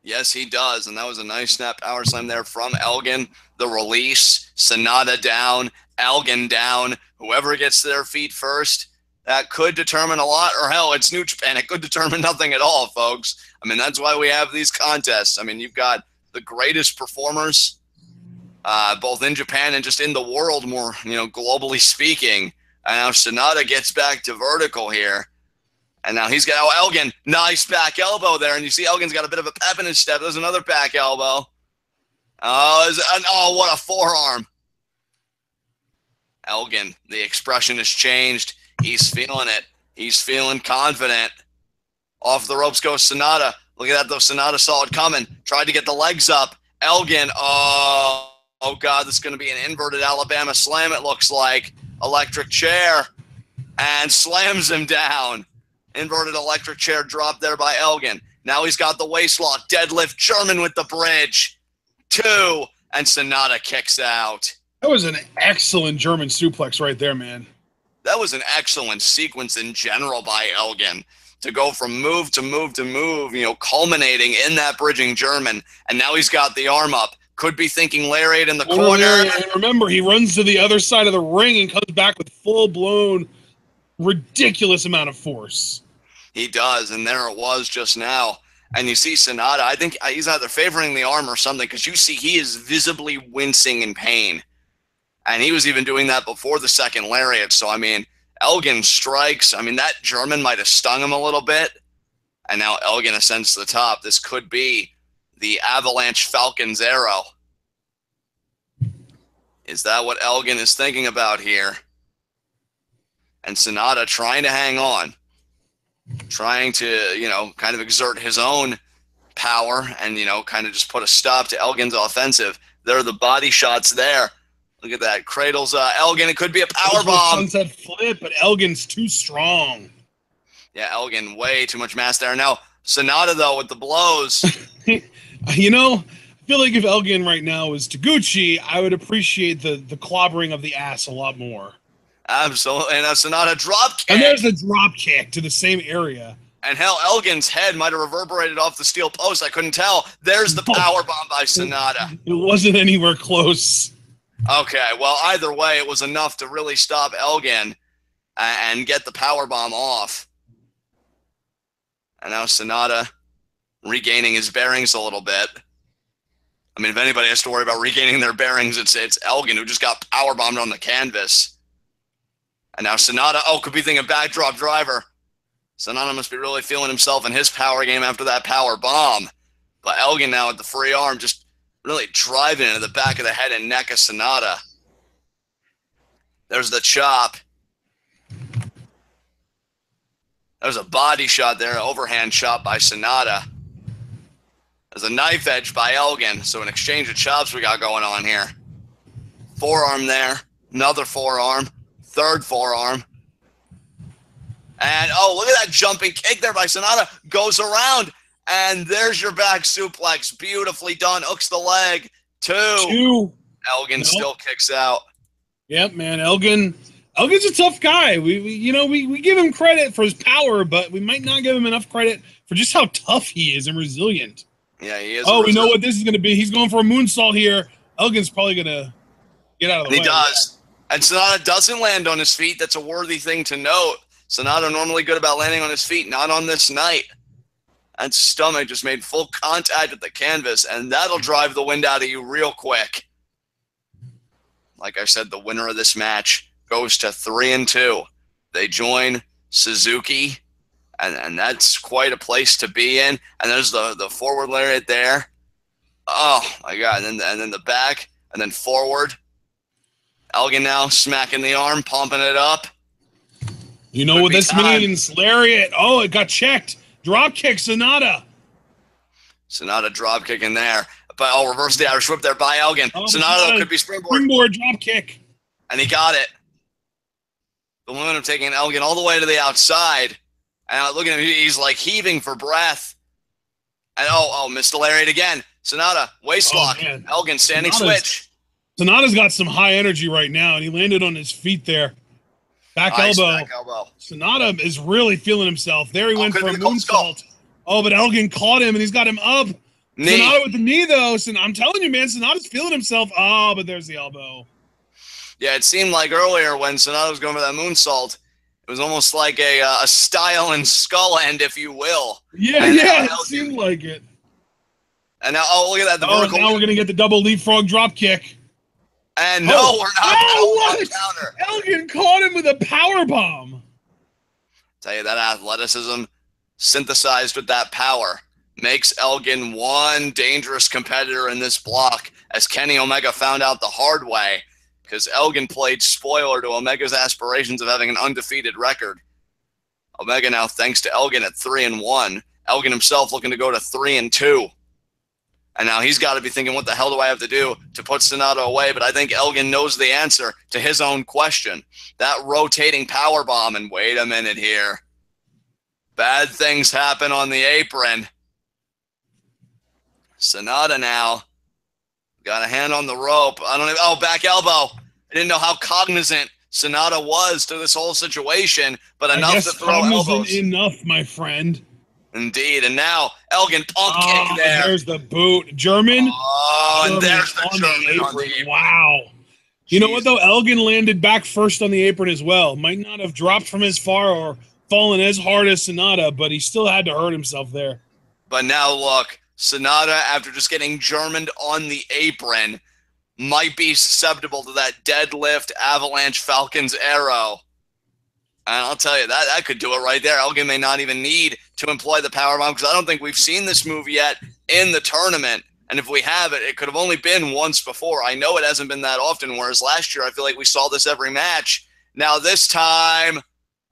Yes, he does. And that was a nice snap power slam there from Elgin. The release, SANADA down, Elgin down. Whoever gets to their feet first, that could determine a lot. Or hell, it's New Japan. It could determine nothing at all, folks. I mean, that's why we have these contests. I mean, you've got the greatest performers, both in Japan and just in the world more, globally speaking. And now SANADA gets back to vertical here. And now he's got, Elgin, nice back elbow there. And you see Elgin's got a bit of a pep in his step. There's another back elbow. Oh, what a forearm. Elgin, the expression has changed. He's feeling it. He's feeling confident. Off the ropes goes SANADA. Look at that, though. SANADA saw it coming. Tried to get the legs up. Elgin, oh God, this is going to be an inverted Alabama slam, it looks like. Electric chair. And slams him down. Inverted electric chair drop there by Elgin. Now he's got the waist lock. Deadlift German with the bridge. 2. And SANADA kicks out. That was an excellent German suplex right there, man. That was an excellent sequence in general by Elgin. to go from move to move to move, culminating in that bridging German. And now he's got the arm up. Could be thinking lariat in the corner. And remember, he runs to the other side of the ring and comes back with full-blown, ridiculous amount of force. He does, and there it was just now. And you see SANADA, I think he's either favoring the arm or something, because you see he is visibly wincing in pain. And he was even doing that before the second lariat. So, Elgin strikes. That German might have stung him a little bit. And now Elgin ascends to the top. This could be the Avalanche Falcon's arrow. Is that what Elgin is thinking about here? And SANADA trying to hang on. Trying to, kind of exert his own power and, kind of just put a stop to Elgin's offensive. There are the body shots there. Look at that. Cradles Elgin. It could be a power bomb. Sunset flip, but Elgin's too strong. Yeah, Elgin, way too much mass there. Now, SANADA, though, with the blows. I feel like if Elgin right now was Taguchi, I would appreciate the clobbering of the ass a lot more. Absolutely. And SANADA drop kick. And there's the drop kick to the same area. And hell, Elgin's head might have reverberated off the steel post. I couldn't tell. There's the power bomb by SANADA. It wasn't anywhere close. Okay, well, either way, it was enough to really stop Elgin and get the power bomb off. And now SANADA regaining his bearings a little bit. If anybody has to worry about regaining their bearings, it's Elgin, who just got power bombed on the canvas. And now SANADA, could be thinking backdrop driver. SANADA must be really feeling himself in his power game after that power bomb. But Elgin now with the free arm just really driving into the back of the head and neck of SANADA. There's the chop. There's a body shot there, an overhand shot by SANADA. There's a knife edge by Elgin. So an exchange of chops we got going on here. Forearm there. Another forearm. Third forearm. And, look at that jumping kick there by SANADA. Goes around. And there's your back suplex. Beautifully done. Hooks the leg. Two. Elgin still kicks out. Yep, man. Elgin's a tough guy. We give him credit for his power, but we might not give him enough credit for just how tough he is and resilient. Yeah, he is. We know what this is going to be. He's going for a moonsault here. Elgin's probably going to get out of the way. He does. And SANADA doesn't land on his feet. That's a worthy thing to note. SANADA normally good about landing on his feet, not on this night. And stomach just made full contact with the canvas, and that'll drive the wind out of you real quick. Like I said, the winner of this match goes to 3-2. They join Suzuki, and that's quite a place to be in. And there's the forward lariat there. Oh, my God. And then the back, and then forward. Elgin now smacking the arm, pumping it up. You know what this means. Lariat. It got checked. Drop kick, SANADA. SANADA drop kick in there. But reverse the Irish whip there by Elgin. SANADA could be springboard. Springboard drop kick. And he got it. The momentum taking Elgin all the way to the outside. And look at him. He's like heaving for breath. And missed the lariat again. SANADA, waist lock. Elgin, standing switch. SANADA's got some high energy right now, and he landed on his feet there. Back elbow. SANADA is really feeling himself. There he went for a moonsault. But Elgin caught him, and he's got him up. Knee. SANADA with the knee, though. I'm telling you, man, SANADA's feeling himself. But there's the elbow. Yeah, it seemed like earlier when SANADA was going for that moonsault, it was almost like a style and skull end, if you will. Yeah, it seemed like it. And now, look at that. The vertical. Now we're going to get the double leapfrog drop kick. And no, we're not. What? Elgin caught him with a power bomb. Tell you that athleticism synthesized with that power makes Elgin one dangerous competitor in this block, as Kenny Omega found out the hard way, because Elgin played spoiler to Omega's aspirations of having an undefeated record. Omega now, thanks to Elgin, at 3-1. Elgin himself looking to go to 3-2. And now he's got to be thinking, what the hell do I have to do to put SANADA away? But I think Elgin knows the answer to his own question. That rotating power bomb. And wait a minute here. Bad things happen on the apron. SANADA now got a hand on the rope. I don't even. Back elbow. I didn't know how cognizant SANADA was to this whole situation, but I enough guess to throw time elbows. isn't enough, my friend. Indeed, and now Elgin pump kick there. There's the boot. German. Oh, German and there's the on German the on the apron. apron. Wow. You know what, though? Elgin landed back first on the apron as well. Might not have dropped from as far or fallen as hard as SANADA, but he still had to hurt himself there. But now look, SANADA, after just getting Germaned on the apron, might be susceptible to that deadlift avalanche Falcon's arrow. And I'll tell you, that could do it right there. Elgin may not even need to employ the powerbomb because I don't think we've seen this move yet in the tournament. And if we have it, it could have only been once before. I know it hasn't been that often, whereas last year I feel like we saw this every match. Now this time,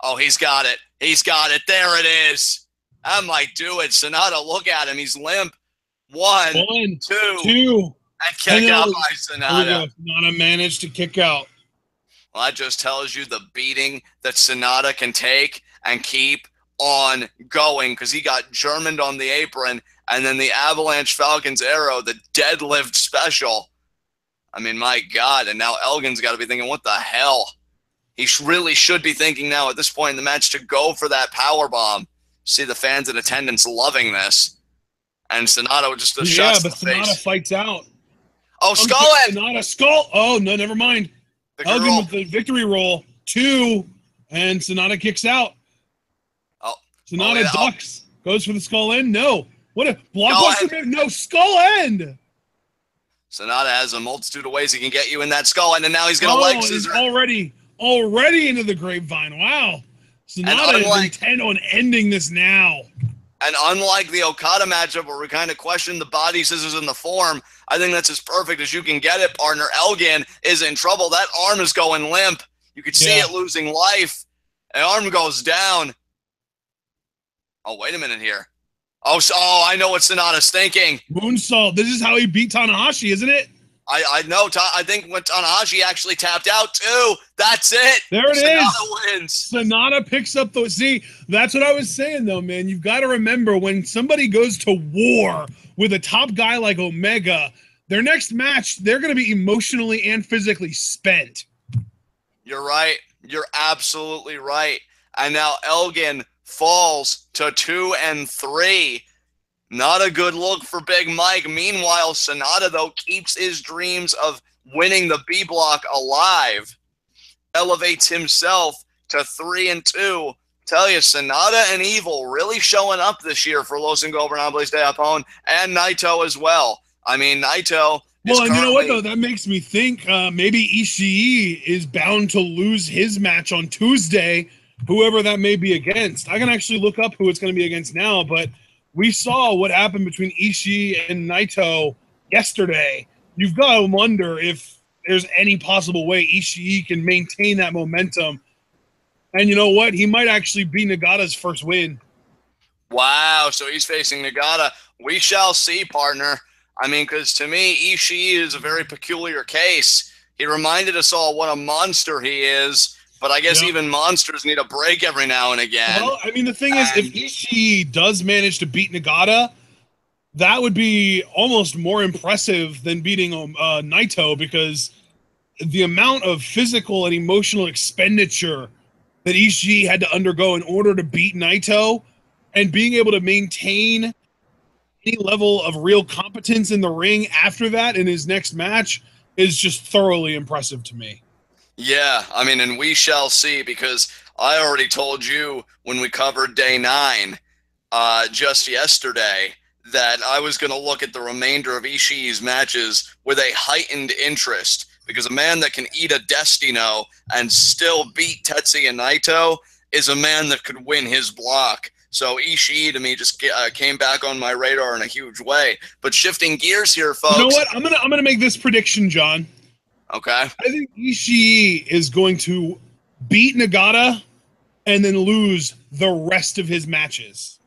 oh, he's got it. He's got it. There it is. That might do it. SANADA, look at him. He's limp. One, two. And kick out by SANADA. SANADA managed to kick out. Well, that just tells you the beating that SANADA can take and keep on going because he got Germaned on the apron and then the Avalanche Falcon's arrow, the deadlift special. I mean, my God. And now Elgin's got to be thinking, what the hell? He really should be thinking now at this point in the match to go for that powerbomb. See the fans in attendance loving this. And SANADA with just a shot to the face. Yeah, but SANADA fights out. Oh, skull end! SANADA skull. Oh, no, never mind. Elgin with the victory roll. 2, and SANADA kicks out. Oh. SANADA ducks. Goes for the skull end. No. What a blockbuster. No, skull end. SANADA has a multitude of ways he can get you in that skull end, and now he's going to leg scissor. Already into the grapevine. Wow. SANADA is intent on ending this now. And unlike the Okada matchup where we kind of question the body scissors in the form, I think that's as perfect as you can get it, partner. Elgin is in trouble. That arm is going limp. You could see it losing life. The arm goes down. Oh, wait a minute here. Oh, I know what SANADA's thinking. Moonsault. This is how he beat Tanahashi, isn't it? I know. I think when Tanahashi actually tapped out too, that's it. There it SANADA wins. SANADA picks up the. See, that's what I was saying though, man. You've got to remember when somebody goes to war with a top guy like Omega, their next match, they're going to be emotionally and physically spent. You're right. You're absolutely right. And now Elgin falls to 2 and 3. Not a good look for Big Mike. Meanwhile, SANADA, though, keeps his dreams of winning the B block alive. Elevates himself to 3 and 2. Tell you, SANADA and Evil really showing up this year for Los Ingobernables de Japón and Naito as well. I mean, Naito is and you know what, though? That makes me think maybe Ishii is bound to lose his match on Tuesday, whoever that may be against. I can actually look up who it's going to be against now, but we saw what happened between Ishii and Naito yesterday. You've got to wonder if there's any possible way Ishii can maintain that momentum. And you know what? He might actually be Nagata's first win. Wow, so he's facing Nagata. We shall see, partner. I mean, because to me, Ishii is a very peculiar case. He reminded us all what a monster he is. But I guess even monsters need a break every now and again. Well, I mean, the thing is, if Ishii does manage to beat Nagata, that would be almost more impressive than beating Naito, because the amount of physical and emotional expenditure that Ishii had to undergo in order to beat Naito, and being able to maintain any level of real competence in the ring after that in his next match is just thoroughly impressive to me. Yeah, I mean, and we shall see, because I already told you when we covered Day 9 just yesterday that I was going to look at the remainder of Ishii's matches with a heightened interest, because a man that can eat a Destino and still beat Tetsuya Naito is a man that could win his block. So Ishii, to me, just came back on my radar in a huge way. But shifting gears here, folks. You know what? I'm gonna make this prediction, John. Okay. I think Ishii is going to beat Nagata and then lose the rest of his matches.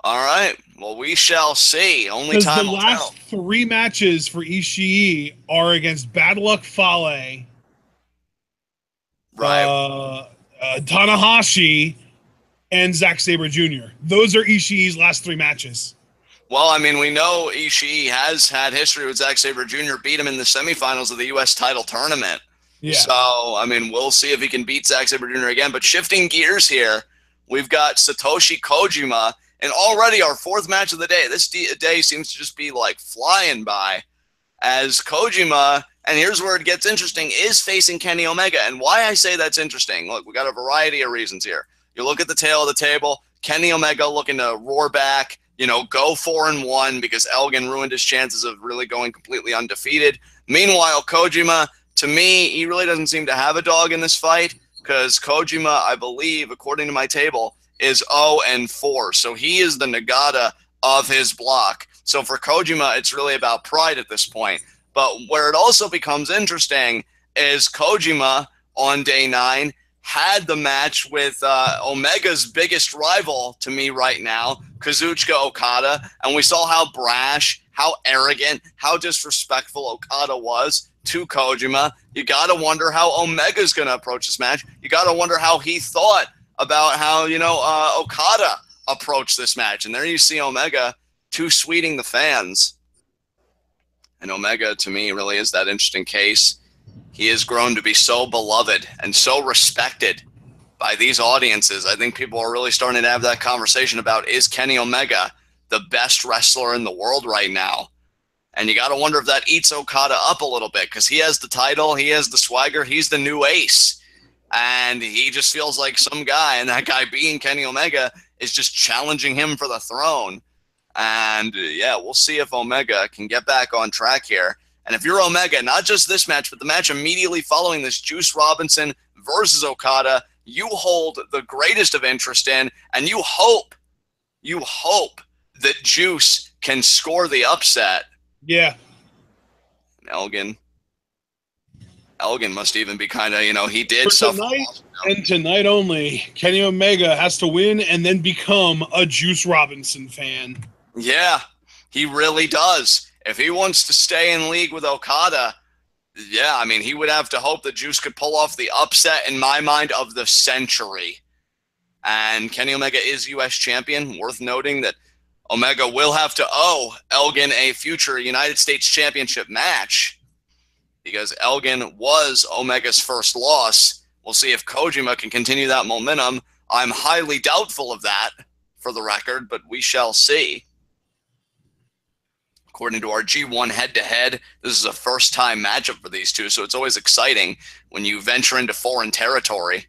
All right. Well, we shall see. Only time will tell. The last 3 matches for Ishii are against Bad Luck Fale, right, Tanahashi, and Zack Sabre Jr. Those are Ishii's last 3 matches. Well, I mean, we know Ishii has had history with Zack Sabre Jr., beat him in the semifinals of the U.S. title tournament. Yeah. So, I mean, we'll see if he can beat Zack Sabre Jr. again. But shifting gears here, we've got Satoshi Kojima, and already our fourth match of the day. This day seems to just be like flying by, as Kojima, and here's where it gets interesting, is facing Kenny Omega. And why I say that's interesting, look, we got a variety of reasons here. You look at the tail of the table, Kenny Omega looking to roar back, you know, go 4-1 because Elgin ruined his chances of really going completely undefeated. Meanwhile, Kojima, to me, he really doesn't seem to have a dog in this fight, because Kojima, I believe, according to my table, is 0-4. So he is the Nagata of his block. So for Kojima, it's really about pride at this point. But where it also becomes interesting is Kojima on day 9 had the match with Omega's biggest rival to me right now, Kazuchika Okada, and we saw how brash, how arrogant, how disrespectful Okada was to Kojima. You got to wonder how Omega's going to approach this match. You got to wonder how he thought about how, you know, Okada approached this match. And there you see Omega too sweeting the fans. And Omega, to me, really is that interesting case. He has grown to be so beloved and so respected by these audiences. I think people are really starting to have that conversation about, is Kenny Omega the best wrestler in the world right now? And you got to wonder if that eats Okada up a little bit, because he has the title, he has the swagger, he's the new ace. And he just feels like some guy, and that guy being Kenny Omega is just challenging him for the throne. And yeah, we'll see if Omega can get back on track here. And if you're Omega, not just this match, but the match immediately following this, Juice Robinson versus Okada, you hold the greatest of interest in, and you hope that Juice can score the upset. Yeah. And Elgin must even be kind of, you know, he did For suffer. tonight, and tonight only, Kenny Omega has to win and then become a Juice Robinson fan. Yeah, he really does. If he wants to stay in league with Okada, yeah, I mean, he would have to hope that Juice could pull off the upset, in my mind, of the century. And Kenny Omega is U.S. champion. Worth noting that Omega will have to owe Elgin a future United States Championship match, because Elgin was Omega's first loss. We'll see if Kojima can continue that momentum. I'm highly doubtful of that, for the record, but we shall see. According to our G1 head-to-head, this is a first-time matchup for these two, so it's always exciting when you venture into foreign territory.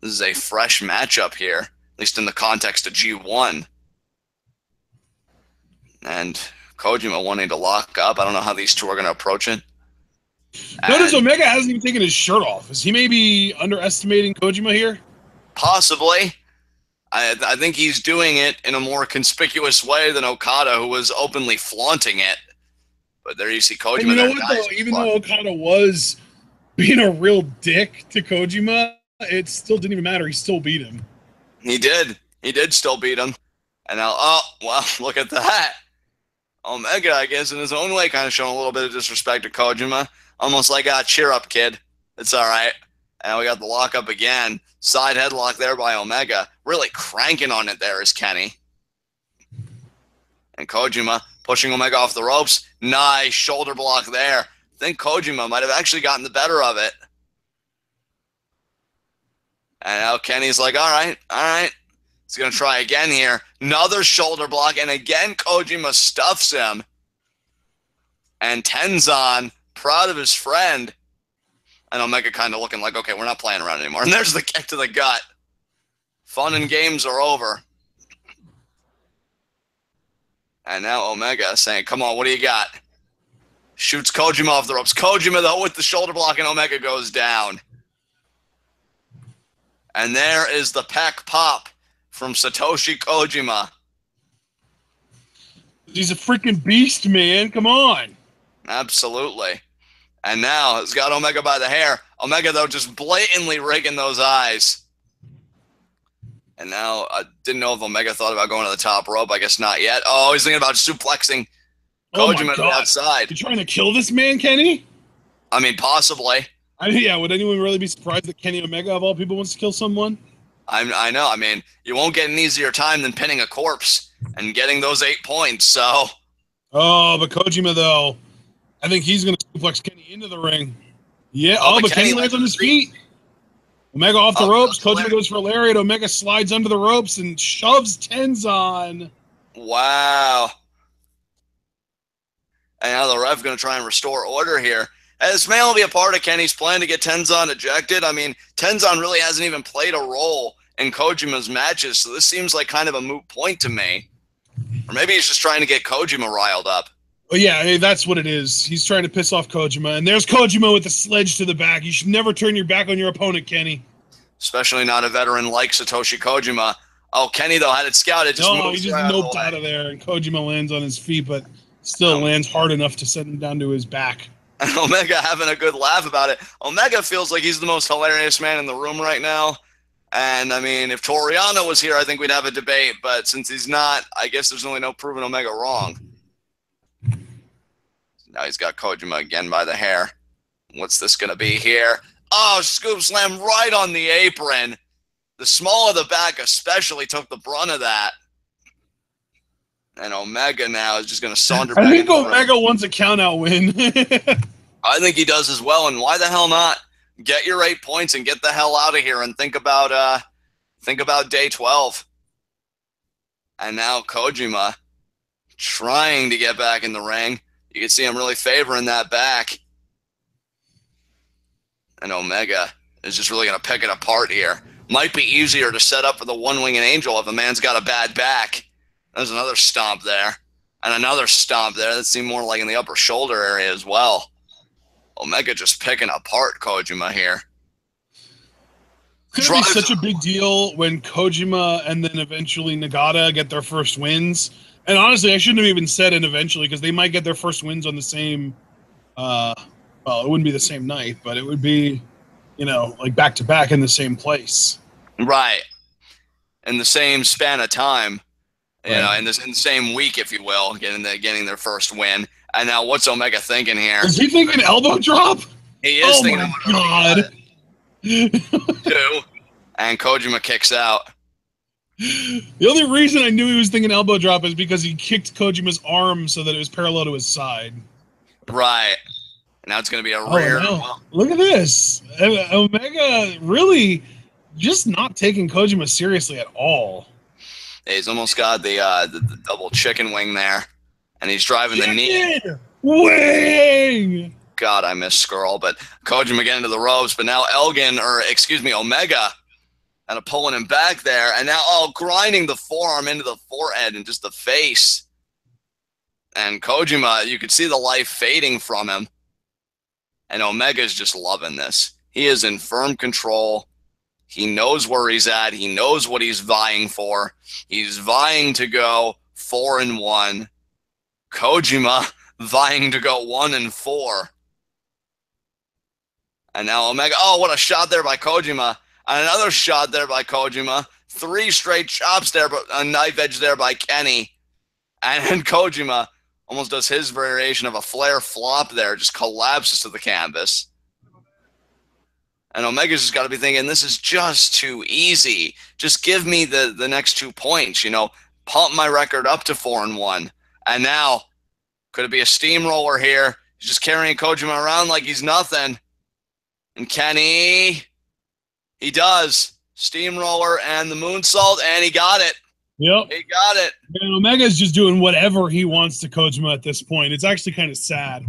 This is a fresh matchup here, at least in the context of G1. And Kojima wanting to lock up. I don't know how these two are going to approach it. Notice Omega hasn't even taken his shirt off. Is he maybe underestimating Kojima here? Possibly. I think he's doing it in a more conspicuous way than Okada, who was openly flaunting it. But there you see Kojima. And you know what, though? Even though Okada was being a real dick to Kojima, it still didn't even matter. He still beat him. He did. He did still beat him. And now, oh, well, look at that. Omega, I guess, in his own way, kind of showing a little bit of disrespect to Kojima. Almost like, cheer up, kid. It's all right. And we got the lockup again. Side headlock there by Omega. Really cranking on it there is Kenny. And Kojima pushing Omega off the ropes. Nice shoulder block there. I think Kojima might have actually gotten the better of it. And now Kenny's like, all right. He's going to try again here. Another shoulder block. And again, Kojima stuffs him. And Tenzan, proud of his friend. And Omega kind of looking like, okay, we're not playing around anymore. And there's the kick to the gut. Fun and games are over. And now Omega saying, come on, what do you got? Shoots Kojima off the ropes. Kojima, though, with the shoulder block, and Omega goes down. And there is the pack pop from Satoshi Kojima. He's a freaking beast, man. Come on. Absolutely. And now it's got Omega by the hair. Omega, though, just blatantly rigging those eyes. And now I didn't know if Omega thought about going to the top rope. I guess not yet. Oh, he's thinking about suplexing Kojima to the outside. You trying to kill this man, Kenny? I mean, possibly. Yeah, would anyone really be surprised that Kenny Omega, of all people, wants to kill someone? I know. I mean, you won't get an easier time than pinning a corpse and getting those 8 points, so. Oh, but Kojima, though, I think he's going to suplex Kenny into the ring. Yeah. Oh, but Kenny lands on his feet. Omega off the ropes. Kojima goes for a lariat. Omega slides under the ropes and shoves Tenzan. Wow. And now the ref going to try and restore order here. And this may only be a part of Kenny's plan to get Tenzan ejected. I mean, Tenzan really hasn't even played a role in Kojima's matches, so this seems like kind of a moot point to me. Or maybe he's just trying to get Kojima riled up. Well, yeah, that's what it is. He's trying to piss off Kojima. And there's Kojima with the sledge to the back. You should never turn your back on your opponent, Kenny. Especially not a veteran like Satoshi Kojima. Oh, Kenny, though, had it scouted. He just noped out of there, and Kojima lands on his feet, but still lands hard enough to send him down to his back. And Omega having a good laugh about it. Omega feels like he's the most hilarious man in the room right now. And, I mean, if Toru Yano was here, I think we'd have a debate. But since he's not, I guess there's really no proving Omega wrong. Now he's got Kojima again by the hair. What's this going to be here? Oh, scoop slam right on the apron. The small of the back especially took the brunt of that. And Omega now is just going to saunter back. I think Omega wants a count-out win. I think he does as well. And why the hell not? Get your 8 points and get the hell out of here and think about day 12. And now Kojima trying to get back in the ring. You can see him really favoring that back. And Omega is just really going to pick it apart here. Might be easier to set up for the one-winged angel if a man's got a bad back. There's another stomp there. And another stomp there. That seemed more like in the upper shoulder area as well. Omega just picking apart Kojima here. Could be such a big deal when Kojima and then eventually Nagata get their first wins. And honestly, I shouldn't have even said it eventually, because they might get their first wins on the same, well, it wouldn't be the same night, but it would be, you know, like back-to-back in the same place. Right. In the same span of time. You know, in the same week, if you will, getting their first win. And now what's Omega thinking here? Is he thinking elbow drop? He is thinking elbow drop. Oh, my God. 2. And Kojima kicks out. The only reason I knew he was thinking elbow drop is because he kicked Kojima's arm so that it was parallel to his side. Right. Now it's going to be a rear. No. Look at this. Omega really just not taking Kojima seriously at all. He's almost got the double chicken wing there. And he's driving the knee. Wing! God, I miss Skrull. But Kojima getting into the ropes. But now Omega, kind of pulling him back there. And now, grinding the forearm into the forehead and just the face. And Kojima, you could see the life fading from him. And Omega's just loving this. He is in firm control. He knows where he's at. He knows what he's vying for. He's vying to go 4-1. Kojima vying to go 1-4. And now Omega, what a shot there by Kojima. And another shot there by Kojima. 3 straight chops there, but a knife edge there by Kenny. And then Kojima almost does his variation of a flare flop there, just collapses to the canvas. And Omega's just got to be thinking, this is just too easy. Just give me the next 2 points, you know, pump my record up to 4-1. And now, could it be a steamroller here? He's just carrying Kojima around like he's nothing. And Kenny, he does. Steamroller and the moonsault, and he got it. Yep. He got it. And Omega's just doing whatever he wants to Kojima at this point. It's actually kind of sad.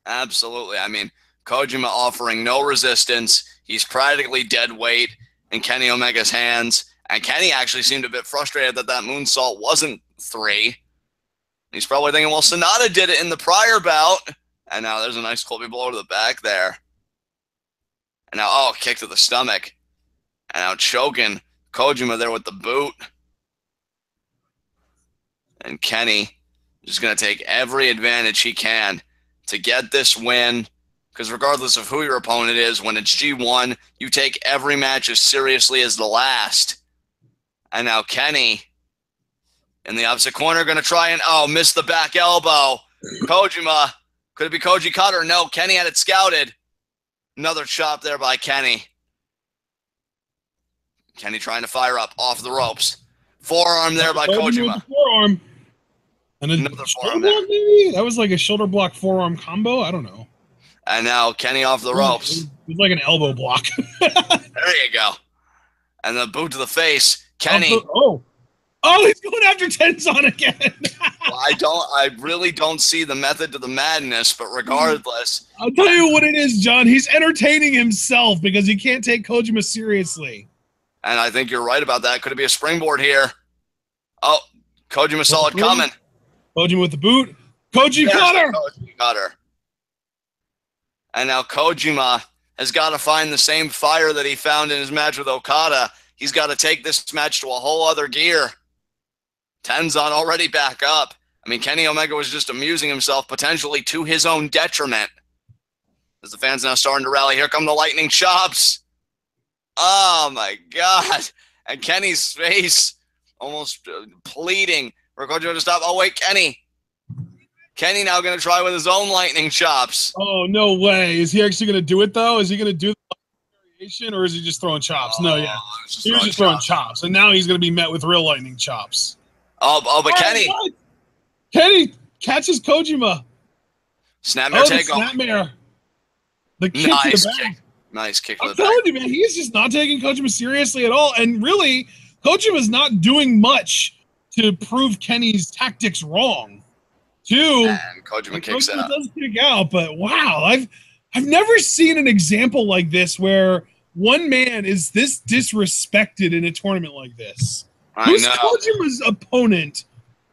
Absolutely. I mean, Kojima offering no resistance. He's practically dead weight in Kenny Omega's hands. And Kenny actually seemed a bit frustrated that moonsault wasn't 3. He's probably thinking, well, SANADA did it in the prior bout. And now there's a nice Colby blow to the back there. And now, kick to the stomach. And now choking Kojima there with the boot. And Kenny just going to take every advantage he can to get this win. Because regardless of who your opponent is, when it's G1, you take every match as seriously as the last. And now Kenny in the opposite corner going to try and, miss the back elbow. Kojima, could it be Koji Cutter? No, Kenny had it scouted. Another chop there by Kenny. Kenny trying to fire up off the ropes. Forearm there by Kojima. Forearm. And another shoulder block, maybe? That was like a shoulder block forearm combo? I don't know. And now Kenny off the ropes. It's like an elbow block. There you go. And the boot to the face. Kenny. Oh, he's going after Tenzan again. Well, I really don't see the method to the madness, but regardless. I'll tell you what it is, John. He's entertaining himself because he can't take Kojima seriously. And I think you're right about that. Could it be a springboard here? Oh, Kojima saw it coming. Kojima with the boot. Koji got her. And now Kojima has got to find the same fire that he found in his match with Okada. He's got to take this match to a whole other gear. Tenzan already back up. I mean, Kenny Omega was just amusing himself, potentially to his own detriment. As the fans now starting to rally. Here come the lightning chops. Oh, my God. And Kenny's face almost pleading for Kojima to stop. Oh, wait, Kenny. Kenny now going to try with his own lightning chops. Oh, no way. Is he actually going to do it, though? Is he going to do the variation, or is he just throwing chops? No, yeah. He was just throwing chops. And now he's going to be met with real lightning chops. But Kenny. God. Kenny catches Kojima. Snapmare takeoff. Snapmare. The kick to the back. Nice kick to the back. I'm telling you, man, he's just not taking Kojima seriously at all. And really, Kojima's not doing much to prove Kenny's tactics wrong. And Kojima kicks out. Does kick out, but wow, I've never seen an example like this where one man is this disrespected in a tournament like this. Who's Kojima's opponent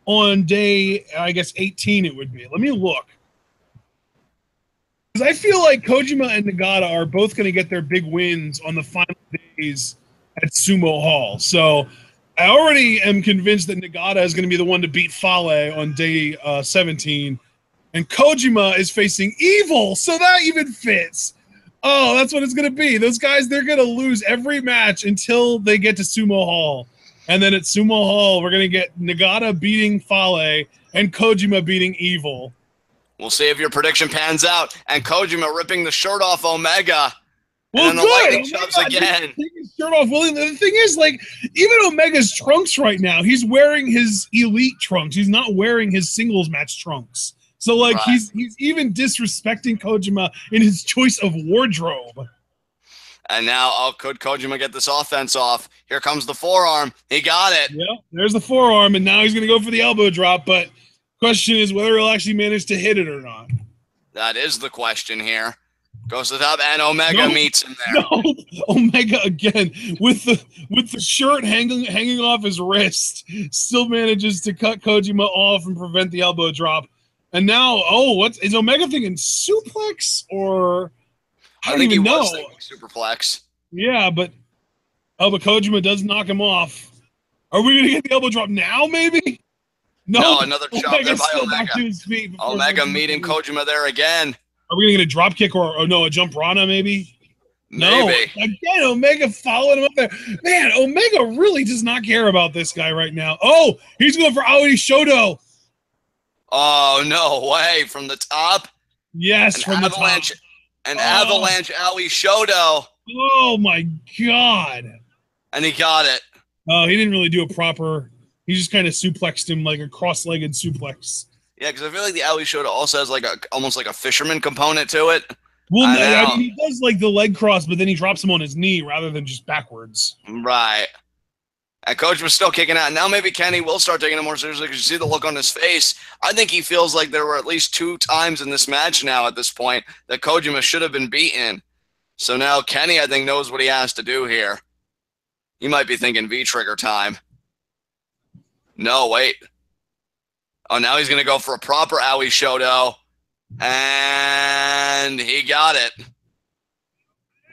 on day, I guess, 18 it would be? Let me look. Because I feel like Kojima and Nagata are both going to get their big wins on the final days at Sumo Hall. So I already am convinced that Nagata is going to be the one to beat Fale on day 17. And Kojima is facing Evil, so that even fits. Oh, that's what it's going to be. Those guys, they're going to lose every match until they get to Sumo Hall. And then at Sumo Hall, we're going to get Nagata beating Fale and Kojima beating Evil. We'll see if your prediction pans out. And Kojima ripping the shirt off Omega. Well, and then the lightning chops again. Taking his shirt off willingly. The thing is, like, even Omega's trunks right now, he's wearing his elite trunks. He's not wearing his singles match trunks. So, like, he's even disrespecting Kojima in his choice of wardrobe. And now, could Kojima get this offense off? Here comes the forearm. He got it. Yeah, there's the forearm, and now he's going to go for the elbow drop, but question is whether he'll actually manage to hit it or not. That is the question here. Goes to the top, and Omega meets him there. No, Omega again with the shirt hanging off his wrist, still manages to cut Kojima off and prevent the elbow drop. And now, is Omega thinking suplex or I don't even know. Superplex. Yeah, but Kojima does knock him off. Are we gonna get the elbow drop now? Maybe. No, another chop there by Omega. Back to his feet Omega meeting Kojima there again. Are we going to get a drop kick or a jump rana maybe? Maybe. No. Again, Omega following him up there. Man, Omega really does not care about this guy right now. Oh, he's going for Aoi Shodo. Oh, no way. From the top? Yes, from the top. An avalanche Aoi Shodo. Oh, my God. And he got it. Oh, he didn't really do a proper. He just kind of suplexed him like a cross-legged suplex. Yeah, because I feel like the Aoi Shodo also has almost like a fisherman component to it. Well, I mean, he does like the leg cross, but then he drops him on his knee rather than just backwards. Right. And Coach was still kicking out. Now maybe Kenny will start taking it more seriously because you see the look on his face. I think he feels like there were at least 2 times in this match now at this point that Kojima should have been beaten. So now Kenny, I think, knows what he has to do here. He might be thinking V-trigger time. No, wait. Oh, now he's going to go for a proper Aoi Shodo. And he got it.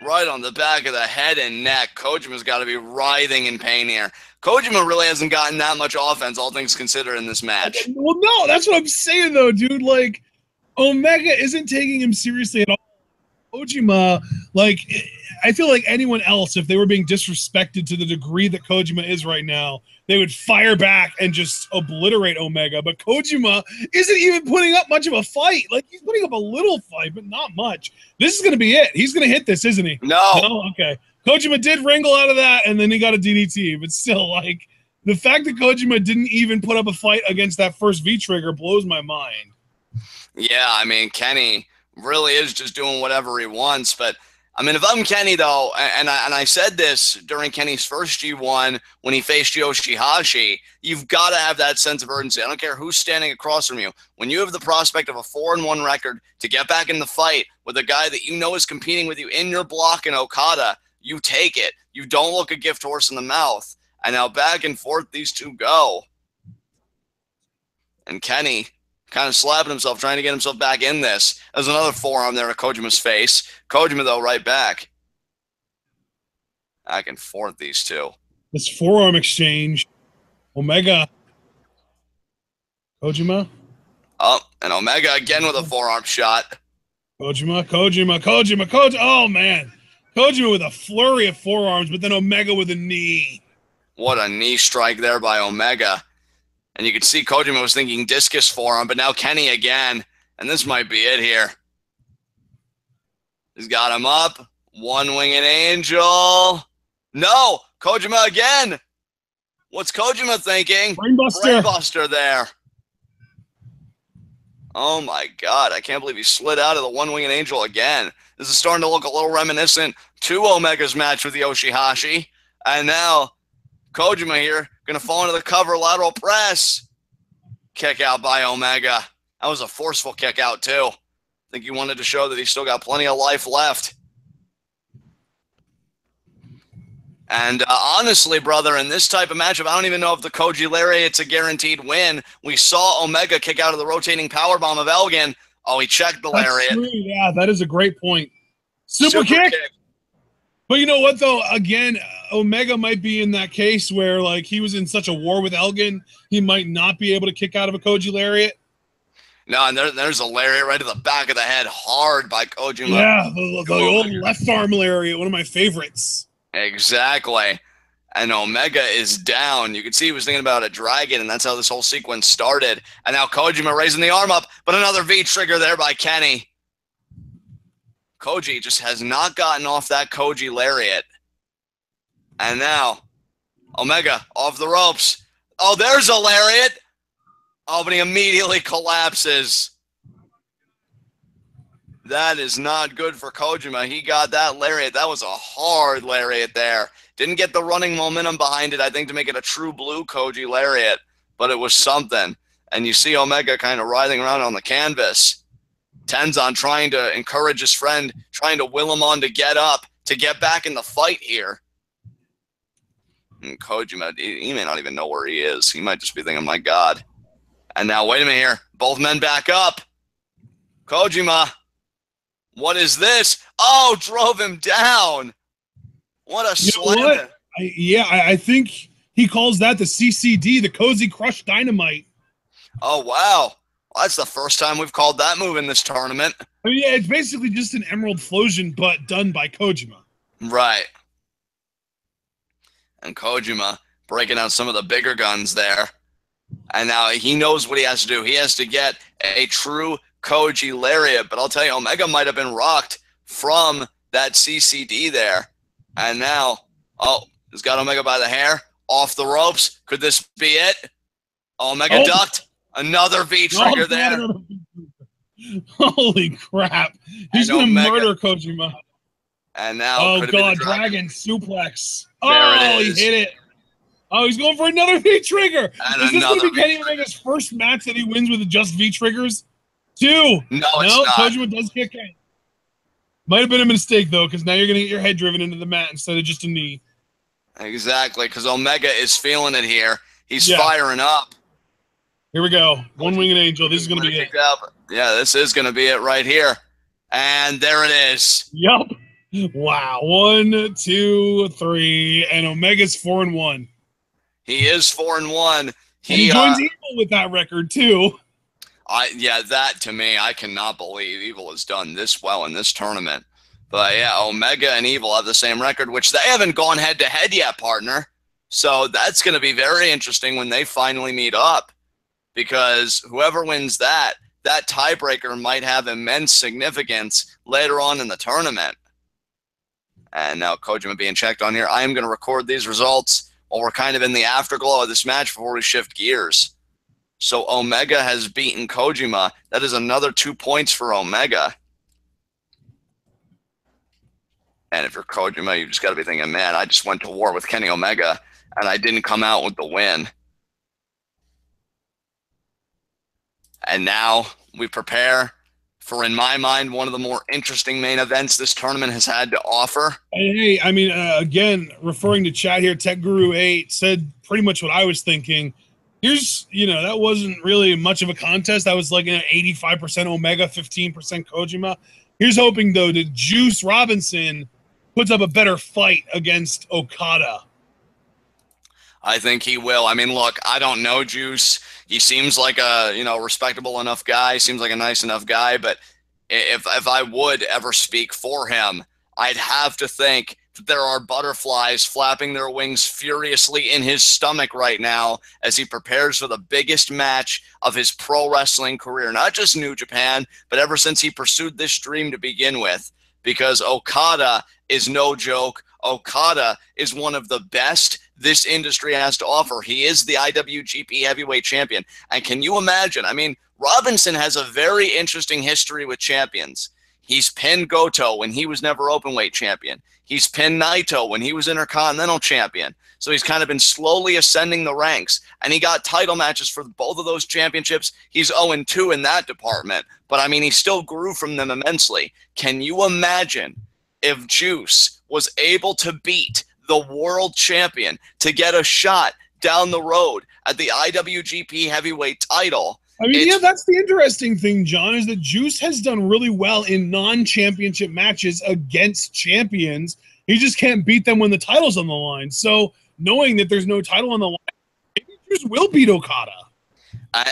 Right on the back of the head and neck. Kojima's got to be writhing in pain here. Kojima really hasn't gotten that much offense, all things considered, in this match. Well, no, that's what I'm saying, though, dude. Like, Omega isn't taking him seriously at all. Kojima, like, I feel like anyone else, if they were being disrespected to the degree that Kojima is right now, they would fire back and just obliterate Omega. But Kojima isn't even putting up much of a fight. Like, he's putting up a little fight, but not much. This is going to be it. He's going to hit this, isn't he? No. Okay. Kojima did wrangle out of that, and then he got a DDT. But still, like, the fact that Kojima didn't even put up a fight against that first V-trigger blows my mind. Yeah, I mean, Kenny really is just doing whatever he wants. But I mean, if I'm Kenny though, and I said this during Kenny's first G1 when he faced Yoshihashi, you've got to have that sense of urgency. I don't care who's standing across from you. When you have the prospect of a 4-1 record to get back in the fight with a guy that you know is competing with you in your block in Okada, you take it. You don't look a gift horse in the mouth. And now back and forth these two go. And Kenny kind of slapping himself, trying to get himself back in this. There's another forearm there at Kojima's face. Kojima, though, right back. Back and forth, these two. This forearm exchange. Omega. Kojima. Oh, and Omega again with a forearm shot. Kojima. Oh, man. Kojima with a flurry of forearms, but then Omega with a knee. What a knee strike there by Omega. And you can see Kojima was thinking discus forearm, but now Kenny again. And this might be it here. He's got him up. One-winged angel. No! Kojima again! What's Kojima thinking? Brainbuster. Brainbuster there. Oh my god, I can't believe he slid out of the one-winged angel again. This is starting to look a little reminiscent to Omega's match with Yoshihashi. And now Kojima here, going to fall into the cover, lateral press. Kick out by Omega. That was a forceful kick out, too. I think he wanted to show that he's still got plenty of life left. And honestly, brother, in this type of matchup, I don't even know if the Koji Lariat's a guaranteed win. We saw Omega kick out of the rotating powerbomb of Elgin. Oh, he checked the lariat. True. Yeah, that is a great point. Super kick. But you know what, though? Again, Omega might be in that case where, like, he was in such a war with Elgin, he might not be able to kick out of a Koji lariat. No, and there's a lariat right to the back of the head, hard by Kojima. Yeah, the old left arm lariat, one of my favorites. Exactly. And Omega is down. You can see he was thinking about a dragon, and that's how this whole sequence started. And now Kojima raising the arm up, but another V-trigger there by Kenny. Koji just has not gotten off that Koji lariat. And now, Omega off the ropes. Oh, there's a lariat. Oh, but he immediately collapses. That is not good for Kojima. He got that lariat. That was a hard lariat there. Didn't get the running momentum behind it, I think, to make it a true blue Koji lariat. But it was something. And you see Omega kind of writhing around on the canvas. Tenzan trying to encourage his friend, trying to will him on to get up, to get back in the fight here. And Kojima, he may not even know where he is. He might just be thinking, my God. And now, wait a minute here. Both men back up. Kojima. What is this? Oh, drove him down. What a slam. I think he calls that the CCD, the Cozy Crush Dynamite. Oh, wow. Well, that's the first time we've called that move in this tournament. I mean, yeah, it's basically just an Emerald Flosion, but done by Kojima. Right. And Kojima breaking out some of the bigger guns there. And now he knows what he has to do. He has to get a true Koji lariat. But I'll tell you, Omega might have been rocked from that CCD there. And now, oh, he's got Omega by the hair. Off the ropes. Could this be it? Omega ducked. Another V-trigger there. Holy crap. He's going to murder Kojima. And now, oh, God, Dragon suplex. There he hit it. Oh, he's going for another V-trigger. Is this going to be Kenny Omega's first match that he wins with just V-triggers? 2. No, it's not. Kojima does kick in. Might have been a mistake, though, because now you're going to get your head driven into the mat instead of just a knee. Exactly, because Omega is feeling it here. He's firing up. Here we go. One-winged angel. This is going to be it. Yeah, this is going to be it right here. And there it is. Yup. Wow. 1, 2, 3. And Omega's 4-1. He is 4-1. He joins Evil with that record, too. Yeah, that to me, I cannot believe Evil has done this well in this tournament. But yeah, Omega and Evil have the same record, which they haven't gone head-to-head yet, partner. So that's going to be very interesting when they finally meet up. Because whoever wins that tiebreaker might have immense significance later on in the tournament. And now Kojima being checked on here. I am going to record these results while we're kind of in the afterglow of this match before we shift gears. So Omega has beaten Kojima. That is another 2 points for Omega. And if you're Kojima, you just got to be thinking, man, I just went to war with Kenny Omega, and I didn't come out with the win. And now we prepare for, in my mind, one of the more interesting main events this tournament has had to offer. Hey, I mean, again, referring to chat here, Tech Guru 8 said pretty much what I was thinking. Here's, that wasn't really much of a contest. That was like an 85% Omega, 15% Kojima. Here's hoping, though, that Juice Robinson puts up a better fight against Okada. I think he will. I mean, look, I don't know Juice. He seems like a, respectable enough guy, seems like a nice enough guy, but if I would ever speak for him, I'd have to think that there are butterflies flapping their wings furiously in his stomach right now as he prepares for the biggest match of his pro wrestling career. Not just New Japan, but ever since he pursued this dream to begin with, because Okada is no joke. Okada is one of the best this industry has to offer. He is the IWGP Heavyweight Champion. And can you imagine? I mean, Robinson has a very interesting history with champions. He's pinned Goto when he was never Openweight Champion. He's pinned Naito when he was Intercontinental Champion. So he's kind of been slowly ascending the ranks. And he got title matches for both of those championships. He's 0-2 in that department. But, I mean, he still grew from them immensely. Can you imagine if Juice was able to beat the world champion to get a shot down the road at the IWGP Heavyweight title? I mean, that's the interesting thing, John, is that Juice has done really well in non-championship matches against champions. He just can't beat them when the title's on the line. So knowing that there's no title on the line, maybe Juice will beat Okada.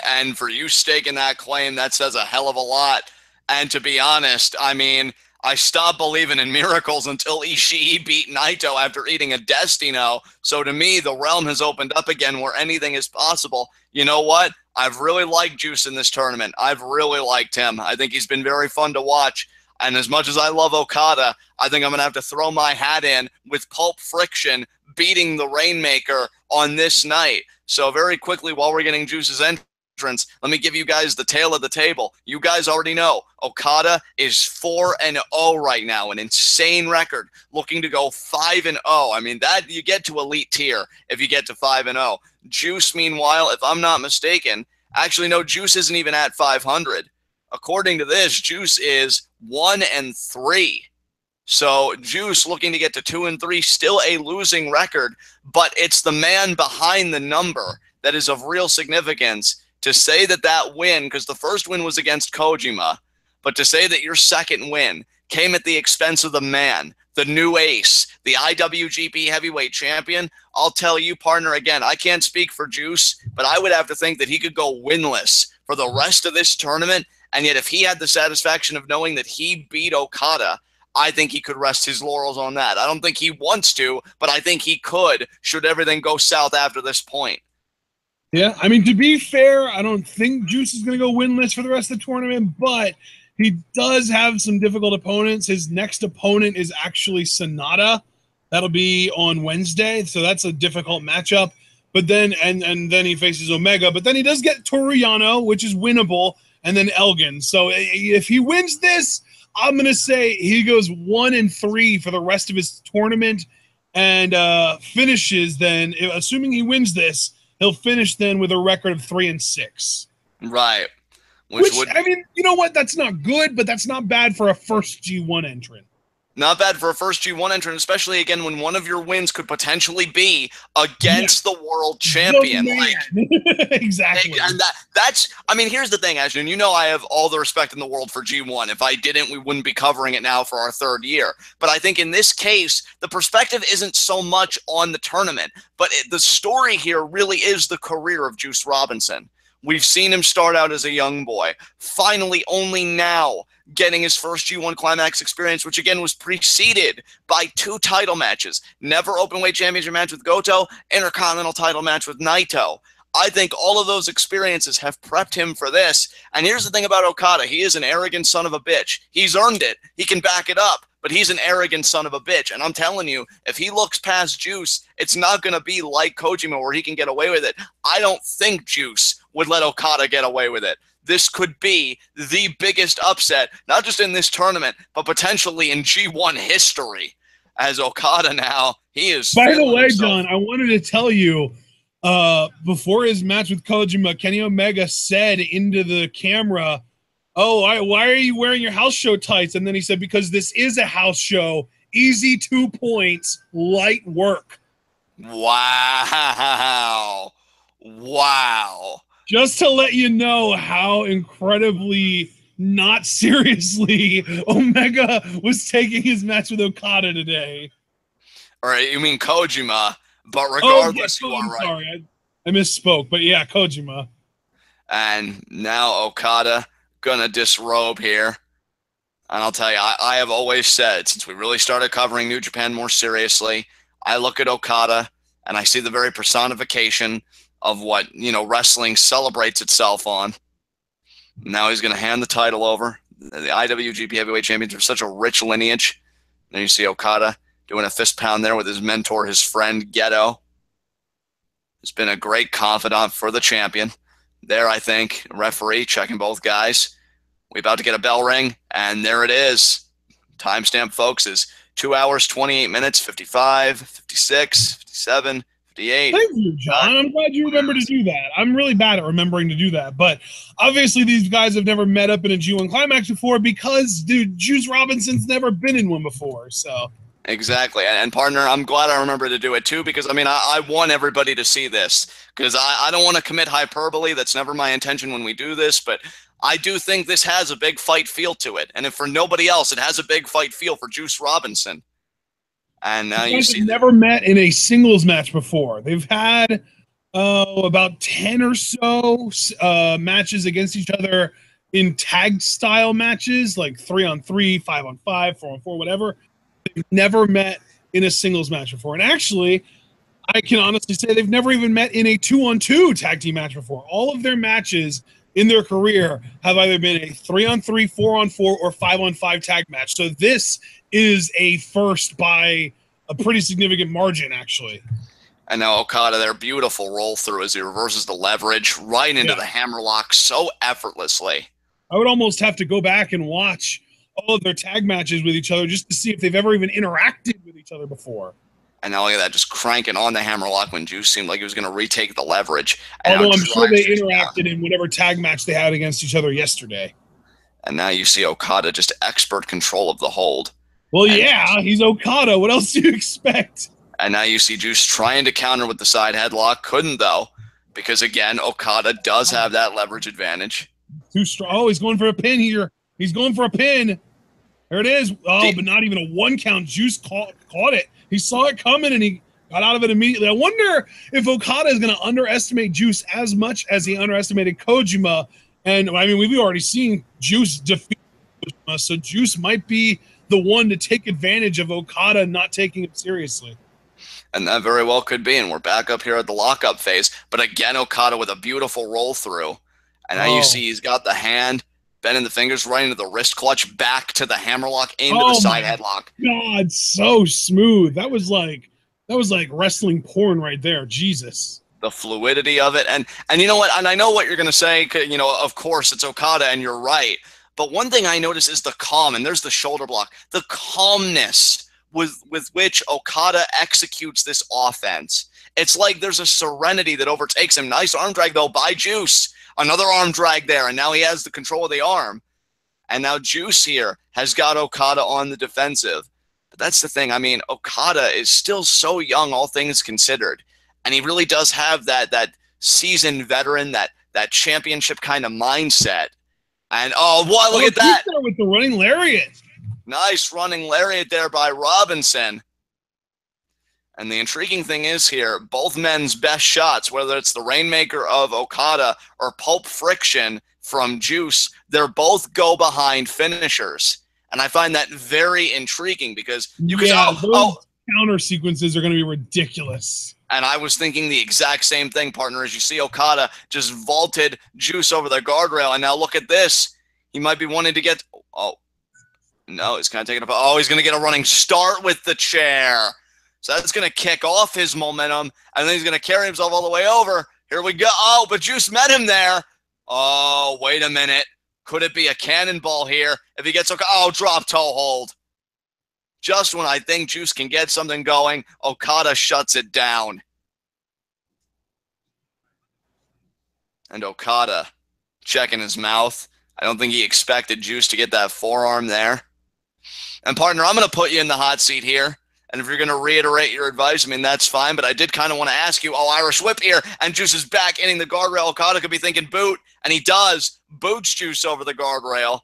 And for you staking that claim, that says a hell of a lot. And to be honest, I mean, I stopped believing in miracles until Ishii beat Naito after eating a Destino. So to me, the realm has opened up again where anything is possible. You know what? I've really liked Juice in this tournament. I've really liked him. I think he's been very fun to watch. And as much as I love Okada, I think I'm going to have to throw my hat in with Pulp Friction beating the Rainmaker on this night. So very quickly, while we're getting Juice's entrance, let me give you guys the tale of the table. You guys already know Okada is 4-0 right now, an insane record, looking to go 5-0. I mean, that you get to elite tier if you get to 5-0. Juice, meanwhile, if I'm not mistaken, actually no, Juice isn't even at 500. According to this, Juice is 1-3. So Juice looking to get to 2-3, still a losing record, but it's the man behind the number that is of real significance. To say that win, because the first win was against Kojima, but to say that your second win came at the expense of the man, the new ace, the IWGP Heavyweight Champion, I'll tell you, partner, again, I can't speak for Juice, but I would have to think that he could go winless for the rest of this tournament, and yet if he had the satisfaction of knowing that he beat Okada, I think he could rest his laurels on that. I don't think he wants to, but I think he could, should everything go south after this point. Yeah, I mean, to be fair, I don't think Juice is going to go winless for the rest of the tournament, but he does have some difficult opponents. His next opponent is actually SANADA. That'll be on Wednesday, so that's a difficult matchup. But then, and then he faces Omega, but then he does get Toru Yano, which is winnable, and then Elgin. So if he wins this, I'm going to say he goes 1-3 for the rest of his tournament and finishes then, assuming he wins this, he'll finish then with a record of 3-6. Right. Which I mean, you know what? That's not good, but that's not bad for a first G1 entrant. Not bad for a first G1 entrant, especially again when one of your wins could potentially be against the world champion. Like, exactly. And that's, I mean, here's the thing, Ashton. You know I have all the respect in the world for G1. If I didn't, we wouldn't be covering it now for our third year. But I think in this case, the perspective isn't so much on the tournament, but the story here really is the career of Juice Robinson. We've seen him start out as a young boy, finally only now getting his first G1 Climax experience, which again was preceded by 2 title matches. Never Openweight Championship match with Goto, Intercontinental title match with Naito. I think all of those experiences have prepped him for this. And here's the thing about Okada. He is an arrogant son of a bitch. He's earned it. He can back it up. But he's an arrogant son of a bitch. And I'm telling you, if he looks past Juice, it's not going to be like Kojima where he can get away with it. I don't think Juice would let Okada get away with it. This could be the biggest upset, not just in this tournament, but potentially in G1 history. as Okada now, he is. By the way, himself. John, I wanted to tell you, before his match with Kojima, Kenny Omega said into the camera, "Oh, why are you wearing your house show tights?" And then he said, "Because this is a house show. Easy 2 points, light work." Wow. Wow. Just to let you know how incredibly not seriously Omega was taking his match with Okada today. All right, you mean Kojima, but regardless, you are right. Sorry, I misspoke, but yeah, Kojima. And now Okada gonna disrobe here. And I'll tell you, I have always said, since we really started covering New Japan more seriously, I look at Okada and I see the very personification of what, wrestling celebrates itself on. Now he's going to hand the title over. The IWGP Heavyweight Champions are such a rich lineage. Then you see Okada doing a fist pound there with his mentor, his friend, Geto. Has been a great confidant for the champion. There, I think, referee checking both guys. We about to get a bell ring, and there it is. Timestamp, folks, is 2 hours, 28 minutes, 55, 56, 57, 58. Thank you, John. I'm glad you remember to do that. I'm really bad at remembering to do that. But obviously these guys have never met up in a G1 Climax before because, dude, Juice Robinson's never been in one before. So Exactly. And partner, I'm glad I remember to do it too, because I want everybody to see this, because I don't want to commit hyperbole. That's never my intention when we do this, but I do think this has a big fight feel to it. And if for nobody else, it has a big fight feel for Juice Robinson. And now you see, never met in a singles match before. They've had about 10 or so matches against each other in tag style matches, like 3-on-3, 5-on-5, 4-on-4, whatever. They've never met in a singles match before. And actually, I can honestly say they've never even met in a 2-on-2 tag team match before. All of their matches in their career have either been a 3-on-3, 4-on-4, or 5-on-5 tag match. So this is a first by a pretty significant margin, actually. And now Okada, their beautiful roll through as he reverses the leverage right into the hammerlock so effortlessly. I would almost have to go back and watch all of their tag matches with each other just to see if they've ever even interacted with each other before. And now look at that, just cranking on the hammerlock when Juice seemed like he was going to retake the leverage. And although I'm sure they interacted in whatever tag match they had against each other yesterday. And now you see Okada just expert control of the hold. Well, yeah, he's Okada. What else do you expect? And now you see Juice trying to counter with the side headlock. Couldn't, though, because, again, Okada does have that leverage advantage. Too strong. Oh, he's going for a pin here. He's going for a pin. There it is. Oh, but not even a 1 count. Juice caught it. He saw it coming, and he got out of it immediately. I wonder if Okada is going to underestimate Juice as much as he underestimated Kojima. And, I mean, we've already seen Juice defeat Kojima, so Juice might be the one to take advantage of Okada not taking him seriously. And that very well could be, and we're back up here at the lockup phase. But again, Okada with a beautiful roll through. And now you see he's got the hand, bending the fingers right into the wrist clutch, back to the hammerlock, into the side headlock. God, so smooth. That was like wrestling porn right there. Jesus. The fluidity of it. And you know what? And I know what you're going to say. Of course, it's Okada, and you're right. But one thing I notice is the calm, and there's the shoulder block, the calmness with which Okada executes this offense. It's like there's a serenity that overtakes him. Nice arm drag, though, by Juice. Another arm drag there, and now he has the control of the arm. And now Juice here has got Okada on the defensive. But that's the thing. I mean, Okada is still so young, all things considered. And he really does have that seasoned veteran, that championship kind of mindset. And, look at that. With the running lariat. Nice running lariat there by Robinson. And the intriguing thing is here, both men's best shots, whether it's the Rainmaker of Okada or Pulp Friction from Juice, they're both go-behind finishers. And I find that very intriguing because you can counter sequences are going to be ridiculous. And I was thinking the exact same thing, partner, as you see Okada just vaulted Juice over the guardrail. And now look at this. He might be wanting to get... Oh, no, he's kind of taking a... he's going to get a running start with the chair. So that's going to kick off his momentum, and then he's going to carry himself all the way over. Here we go. Oh, but Juice met him there. Oh, wait a minute. Could it be a cannonball here? If he gets... drop toe hold. just when I think Juice can get something going, Okada shuts it down. And Okada checking his mouth. I don't think he expected Juice to get that forearm there. And partner, I'm going to put you in the hot seat here. And if you're going to reiterate your advice, I mean, that's fine. But I did kind of want to ask you, Irish whip here. And Juice is back hitting the guardrail. Okada could be thinking boot. And he does. Boots Juice over the guardrail.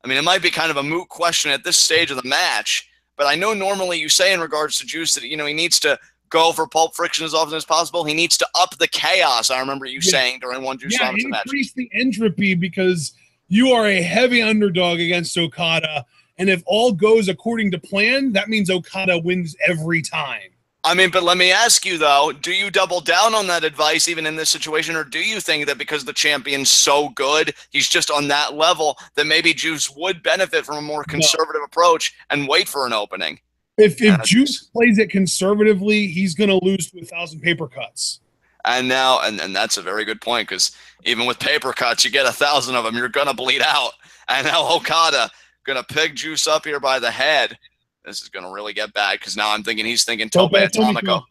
I mean, it might be kind of a moot question at this stage of the match. But I know normally you say in regards to Juice that, he needs to go for pulp friction as often as possible. He needs to up the chaos. I remember you saying during one Juice Robinson match. Increase the entropy because you are a heavy underdog against Okada. And if all goes according to plan, that means Okada wins every time. I mean, but let me ask you, though, do you double down on that advice even in this situation, or do you think that because the champion's so good, he's just on that level, that maybe Juice would benefit from a more conservative approach and wait for an opening? If Juice plays it conservatively, he's going to lose to 1,000 paper cuts. And now, and that's a very good point, because even with paper cuts, you get 1,000 of them, you're going to bleed out. And now Okada going to pick Juice up here by the head. This is going to really get bad because now I'm thinking he's thinking Tope Atomico.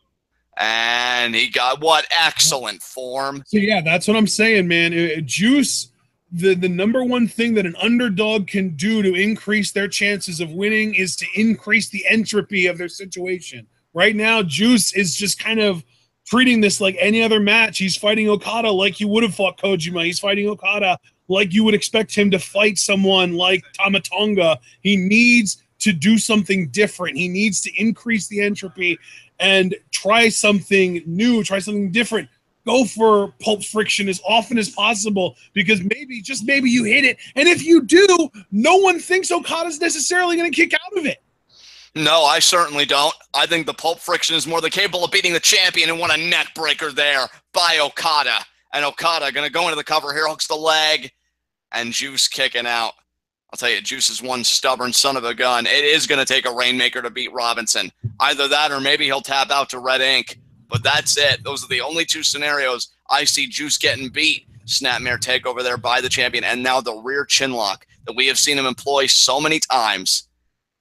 And he got what excellent form. So, yeah, that's what I'm saying, man. Juice, the number one thing that an underdog can do to increase their chances of winning is to increase the entropy of their situation. Right now, Juice is just kind of treating this like any other match. He's fighting Okada like he would have fought Kojima. He's fighting Okada like you would expect him to fight someone like Tonga. He needs to do something different. He needs to increase the entropy and try something new, try something different. Go for pulp friction as often as possible because maybe, just maybe you hit it. And if you do, no one thinks Okada's necessarily going to kick out of it. No, I certainly don't. I think the pulp friction is more than capable of beating the champion, and what a neck breaker there by Okada. And Okada going to go into the cover here, hooks the leg, and Juice kicking out. I'll tell you, Juice is one stubborn son of a gun. It is going to take a Rainmaker to beat Robinson. Either that or maybe he'll tap out to Red Ink. But that's it. Those are the only two scenarios I see Juice getting beat. Snapmare takeover there by the champion. And now the rear chin lock that we have seen him employ so many times.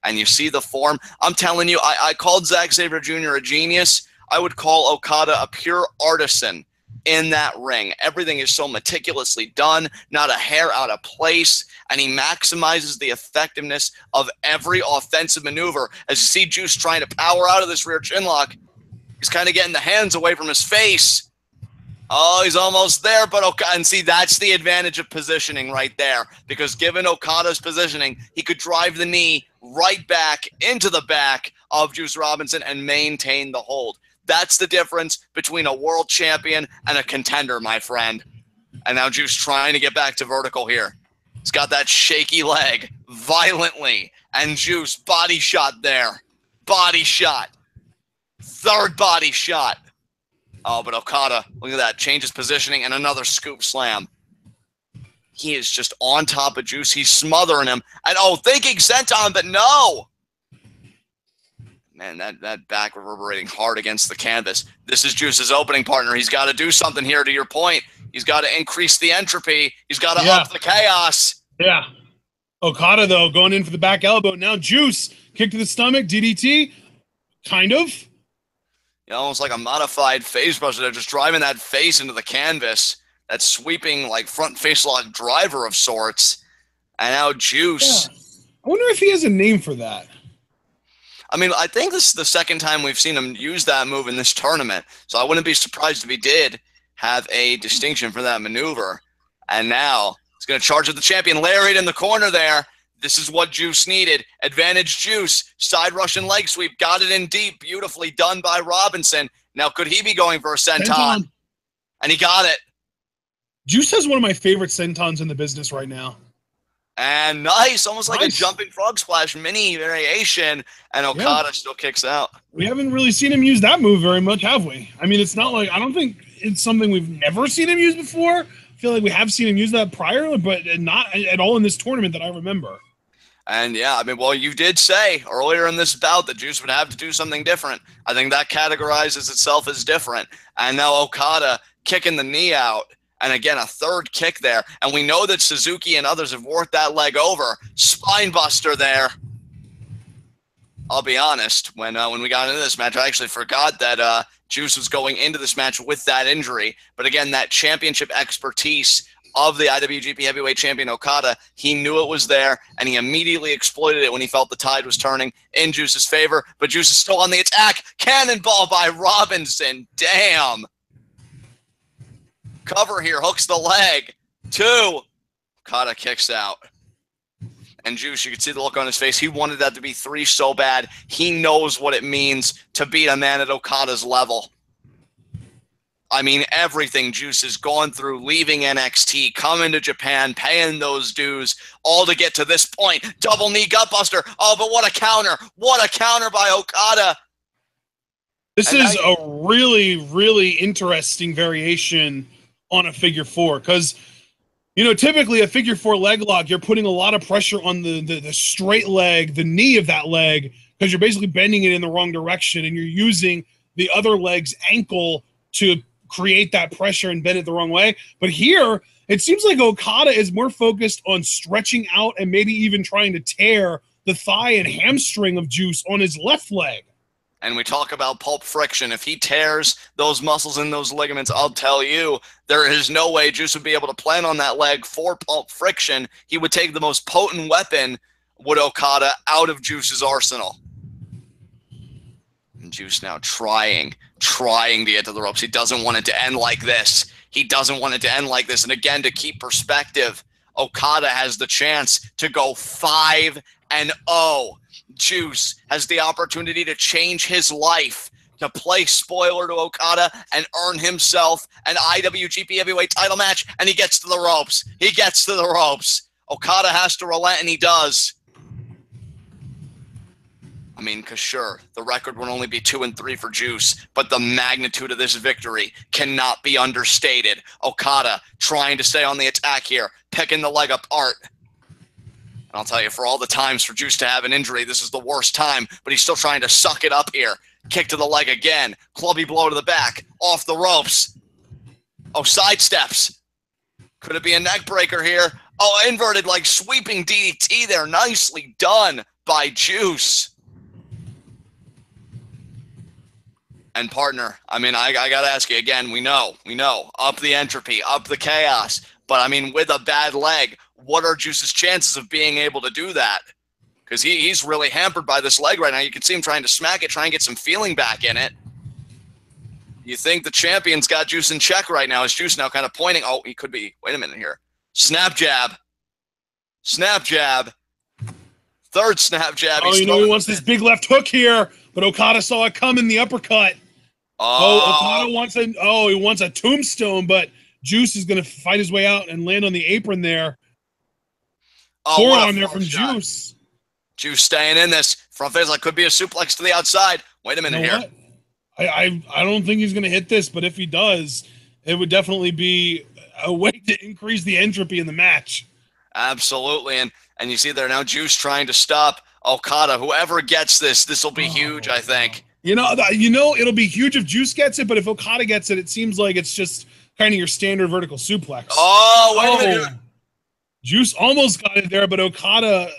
And you see the form. I'm telling you, I called Zack Sabre Jr. a genius. I would call Okada a pure artisan in that ring. Everything is so meticulously done, not a hair out of place, and he maximizes the effectiveness of every offensive maneuver. As you see Juice trying to power out of this rear chin lock, he's kind of getting the hands away from his face. Oh, he's almost there, but Okada, and see, that's the advantage of positioning right there, because given Okada's positioning, he could drive the knee right back into the back of Juice Robinson and maintain the hold. That's the difference between a world champion and a contender, my friend. And now Juice trying to get back to vertical here. He's got that shaky leg violently. And Juice, body shot there. Body shot. Third body shot. Oh, but Okada, look at that. Changes positioning and another scoop slam. He is just on top of Juice. He's smothering him. And thinking senton, but no. Man, that back reverberating hard against the canvas. This is Juice's opening partner. He's got to do something here, to your point. He's got to increase the entropy. He's got to up the chaos. Yeah. Okada, though, going in for the back elbow. Now Juice, kick to the stomach, DDT. Kind of. Almost like a modified face buster. They're just driving that face into the canvas. That sweeping, like, front face lock driver of sorts. And now Juice. Yeah. I wonder if he has a name for that. I mean, I think this is the second time we've seen him use that move in this tournament. So I wouldn't be surprised if he did have a distinction for that maneuver. And now he's going to charge at the champion. Lariat in the corner there. This is what Juice needed. Advantage Juice. Side Russian leg sweep. Got it in deep. Beautifully done by Robinson. Now, could he be going for a senton? And he got it. Juice has one of my favorite sentons in the business right now. And nice, almost like a jumping frog splash mini variation, and Okada still kicks out. We haven't really seen him use that move very much, have we? I mean, it's not like, I don't think it's something we've never seen him use before. I feel like we have seen him use that prior, but not at all in this tournament that I remember. And yeah, I mean, well, you did say earlier in this bout that Juice would have to do something different. I think that categorizes itself as different. And now Okada kicking the knee out. And again, a third kick there. And we know that Suzuki and others have worked that leg over. Spine buster there. I'll be honest, when we got into this match, I actually forgot that Juice was going into this match with that injury. But again, that championship expertise of the IWGP Heavyweight Champion Okada, he knew it was there, and he immediately exploited it when he felt the tide was turning in Juice's favor. But Juice is still on the attack. Cannonball by Robinson. Damn. Cover here, hooks the leg. 2. Okada kicks out. And Juice, you can see the look on his face. He wanted that to be 3 so bad. He knows what it means to beat a man at Okada's level. I mean, everything Juice has gone through, leaving NXT, coming to Japan, paying those dues, all to get to this point. Double knee gutbuster. Oh, but what a counter. What a counter by Okada. This is a really, really interesting variation on a figure 4, because, you know, typically a figure 4 leg lock, you're putting a lot of pressure on the straight leg, the knee of that leg, because you're basically bending it in the wrong direction, and you're using the other leg's ankle to create that pressure and bend it the wrong way. But here, it seems like Okada is more focused on stretching out and maybe even trying to tear the thigh and hamstring of Juice on his left leg. And we talk about pulp friction. If he tears those muscles and those ligaments, I'll tell you, there is no way Juice would be able to plan on that leg for pulp friction. He would take the most potent weapon, would Okada, out of Juice's arsenal. And Juice now trying to get to the ropes. He doesn't want it to end like this. He doesn't want it to end like this. And again, to keep perspective, Okada has the chance to go 5-0. Juice has the opportunity to change his life, to play spoiler to Okada and earn himself an IWGP Heavyweight title match, and he gets to the ropes. He gets to the ropes. Okada has to relent, and he does. I mean, because sure, the record would only be 2-3 for Juice, but the magnitude of this victory cannot be understated. Okada trying to stay on the attack here, picking the leg apart. And I'll tell you, for all the times for Juice to have an injury, this is the worst time, but he's still trying to suck it up here. Kick to the leg again, clubby blow to the back, off the ropes. Oh, side steps. Could it be a neck breaker here? Oh, inverted, like sweeping DDT there. Nicely done by Juice. And partner, I mean, I got to ask you again, we know, up the entropy, up the chaos. But I mean, with a bad leg, what are Juice's chances of being able to do that? Because he's really hampered by this leg right now. You can see him trying to smack it, trying to get some feeling back in it. You think the champion's got Juice in check right now. Is Juice now kind of pointing? Oh, he could be. Wait a minute here. Snap jab. Snap jab. Third snap jab. Oh, you know he wants this big left hook here, but Okada saw it coming, the uppercut. Okada wants he wants a tombstone, but Juice is going to fight his way out and land on the apron there. Forearm there from shot. Juice. Juice staying in this. Front face like could be a suplex to the outside. Wait a minute here. I don't think he's going to hit this, but if he does, it would definitely be a way to increase the entropy in the match. Absolutely. And you see there now Juice trying to stop Okada. Whoever gets this will be huge, I think. You know, it'll be huge if Juice gets it, but if Okada gets it, it seems like it's just kind of your standard vertical suplex. Oh, wait a minute. Juice almost got it there, but Okada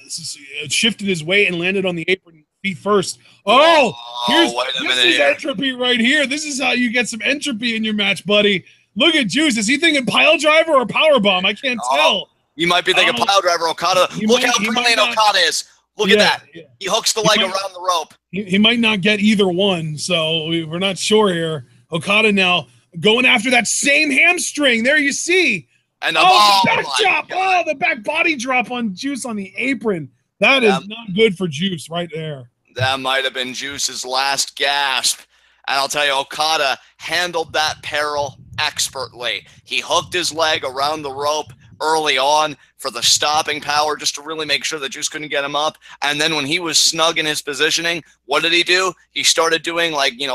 shifted his weight and landed on the apron feet first. This is entropy right here. This is how you get some entropy in your match, buddy. Look at Juice. Is he thinking pile driver or power bomb? I can't tell. You might be thinking pile driver, Okada. Look how brilliant Okada is. Look at that. Yeah. He hooks the leg around the rope. He might not get either one, so we're not sure here. Okada now going after that same hamstring. There you see. And the back chop. Oh, the back body drop on Juice on the apron. That is not good for Juice right there. That might have been Juice's last gasp. And I'll tell you, Okada handled that peril expertly. He hooked his leg around the rope early on for the stopping power, just to really make sure that Juice couldn't get him up. And then when he was snug in his positioning, what did he do? He started doing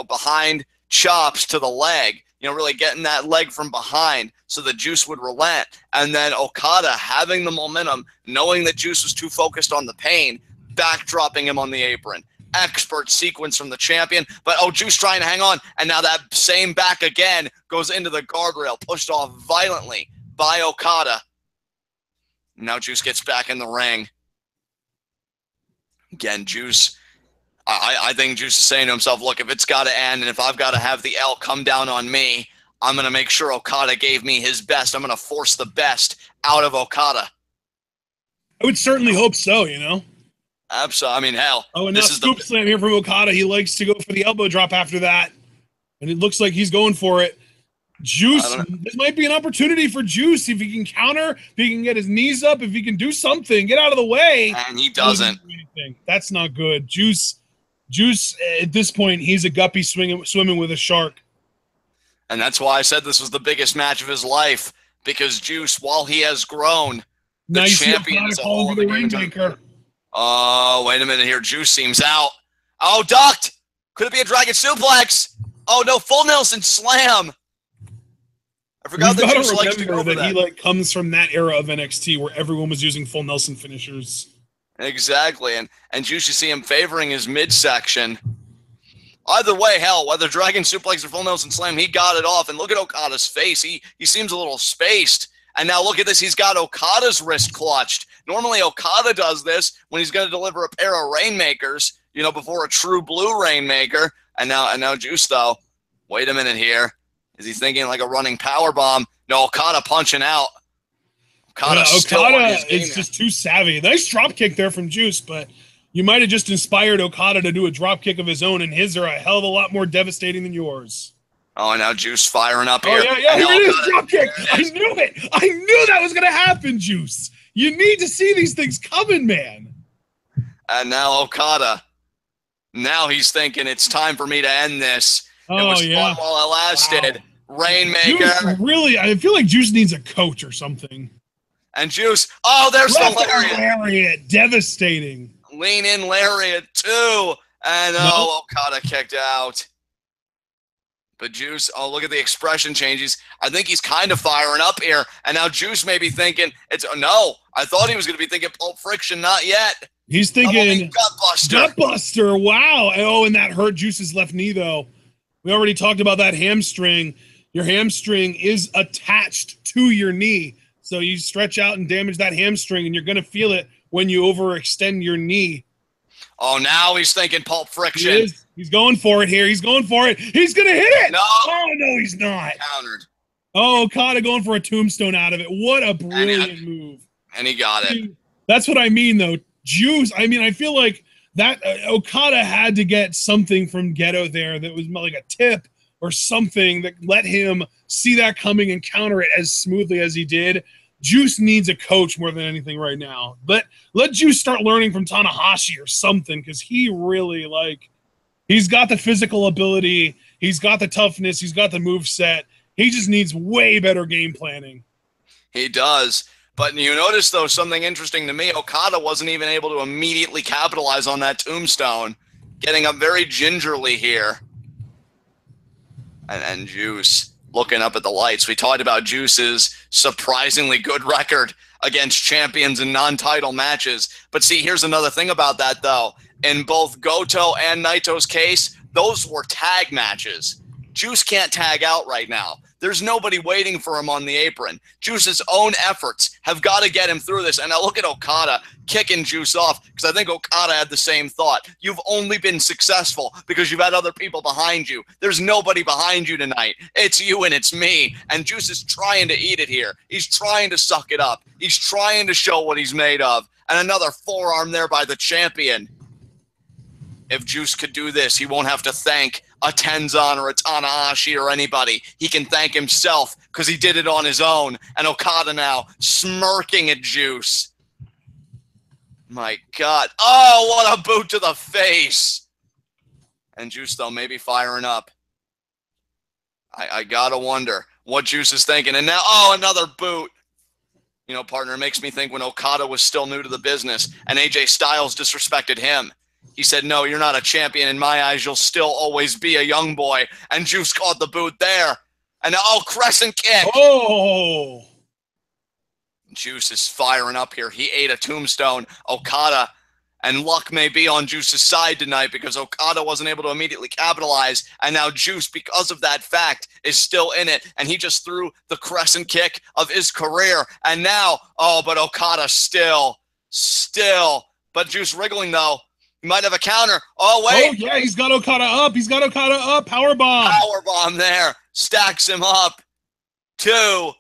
behind chops to the leg, really getting that leg from behind so that Juice would relent. And then Okada having the momentum, knowing that Juice was too focused on the pain, backdropping him on the apron. Expert sequence from the champion, but Juice trying to hang on, and now that same back again goes into the guardrail, pushed off violently by Okada. Now Juice gets back in the ring. Again, Juice, I think Juice is saying to himself, look, if it's got to end and if I've got to have the L come down on me, I'm going to make sure Okada gave me his best. I'm going to force the best out of Okada. I would certainly hope so, you know? Absolutely. I mean, hell. Oh, and now scoop slam here from Okada. He likes to go for the elbow drop after that. And it looks like he's going for it. Juice, this might be an opportunity for Juice if he can counter, if he can get his knees up, if he can do something, get out of the way. And he doesn't. That's not good. Juice, at this point, he's a guppy swimming with a shark. And that's why I said this was the biggest match of his life, because Juice, while he has grown, the champion is a whole other game. Oh, wait a minute here. Juice seems out. Oh, ducked. Could it be a dragon suplex? Oh, no, full Nelson slam. I forgot that Juice likes to go for that. He comes from that era of NXT where everyone was using full Nelson finishers. Exactly, and Juice, you see him favoring his midsection. Either way, hell, whether Dragon Suplex or full Nelson Slam, he got it off. And look at Okada's face. He seems a little spaced. And now look at this. He's got Okada's wrist clutched. Normally, Okada does this when he's going to deliver a pair of Rainmakers, you know, before a true blue Rainmaker. And now Juice, though. Wait a minute here. Is he thinking like a running power bomb? No, Okada punching out. Okada is just too savvy. Nice drop kick there from Juice, but you might have just inspired Okada to do a drop kick of his own, and his are a hell of a lot more devastating than yours. Oh, and now Juice firing up here. Oh, yeah, here it is, drop kick. I knew it. I knew that was going to happen, Juice. You need to see these things coming, man. And now Okada. Now he's thinking it's time for me to end this. It was fun while it lasted. Wow. Rainmaker. Juice really, I feel like Juice needs a coach or something. And Juice, oh, there's the lariat. Lariat, devastating. Lean in lariat too. And Okada kicked out. But Juice, oh, look at the expression changes. I think he's kind of firing up here. And now Juice may be thinking, no, I thought he was going to be thinking Pulp Friction, not yet. He's thinking Gutbuster. Gutbuster, wow. Oh, and that hurt Juice's left knee, though. We already talked about that hamstring. Your hamstring is attached to your knee. So you stretch out and damage that hamstring, and you're going to feel it when you overextend your knee. Oh, now he's thinking Pulp Friction. He's going for it here. He's going for it. He's going to hit it. No. Oh, no, he's not. Countered. Oh, Okada going for a tombstone out of it. What a brilliant move. And he got it. That's what I mean, though. Juice, I mean, I feel like that Okada had to get something from Ghetto there that was like a tip or something that let him see that coming and counter it as smoothly as he did. Juice needs a coach more than anything right now. But let Juice start learning from Tanahashi or something, because he really, he's got the physical ability, he's got the toughness, he's got the moveset. He just needs way better game planning. He does. But you notice, though, something interesting to me. Okada wasn't even able to immediately capitalize on that tombstone, getting up very gingerly here. And Juice looking up at the lights. We talked about Juice's surprisingly good record against champions in non-title matches. But see, here's another thing about that, though. In both Goto and Naito's case, those were tag matches. Juice can't tag out right now. There's nobody waiting for him on the apron. Juice's own efforts have got to get him through this. And now look at Okada kicking Juice off, because I think Okada had the same thought. You've only been successful because you've had other people behind you. There's nobody behind you tonight. It's you and it's me. And Juice is trying to eat it here. He's trying to suck it up. He's trying to show what he's made of. And another forearm there by the champion. If Juice could do this, he won't have to thank a Tenzan or a Tanahashi or anybody. He can thank himself because he did it on his own. And Okada now smirking at Juice. My God. Oh, what a boot to the face. And Juice, though, maybe firing up. I gotta wonder what Juice is thinking. And now, oh, another boot. You know, partner, it makes me think when Okada was still new to the business and AJ Styles disrespected him. He said, no, you're not a champion. In my eyes, you'll still always be a young boy. And Juice caught the boot there. And now, oh, crescent kick. Oh. Juice is firing up here. He ate a tombstone. Okada, and luck may be on Juice's side tonight because Okada wasn't able to immediately capitalize. And now Juice, because of that fact, is still in it. And he just threw the crescent kick of his career. And now, oh, but Okada still. But Juice wriggling, though. He might have a counter. Oh, wait. Oh, yeah, he's got Okada up. He's got Okada up. Powerbomb. Powerbomb there. Stacks him up. 2.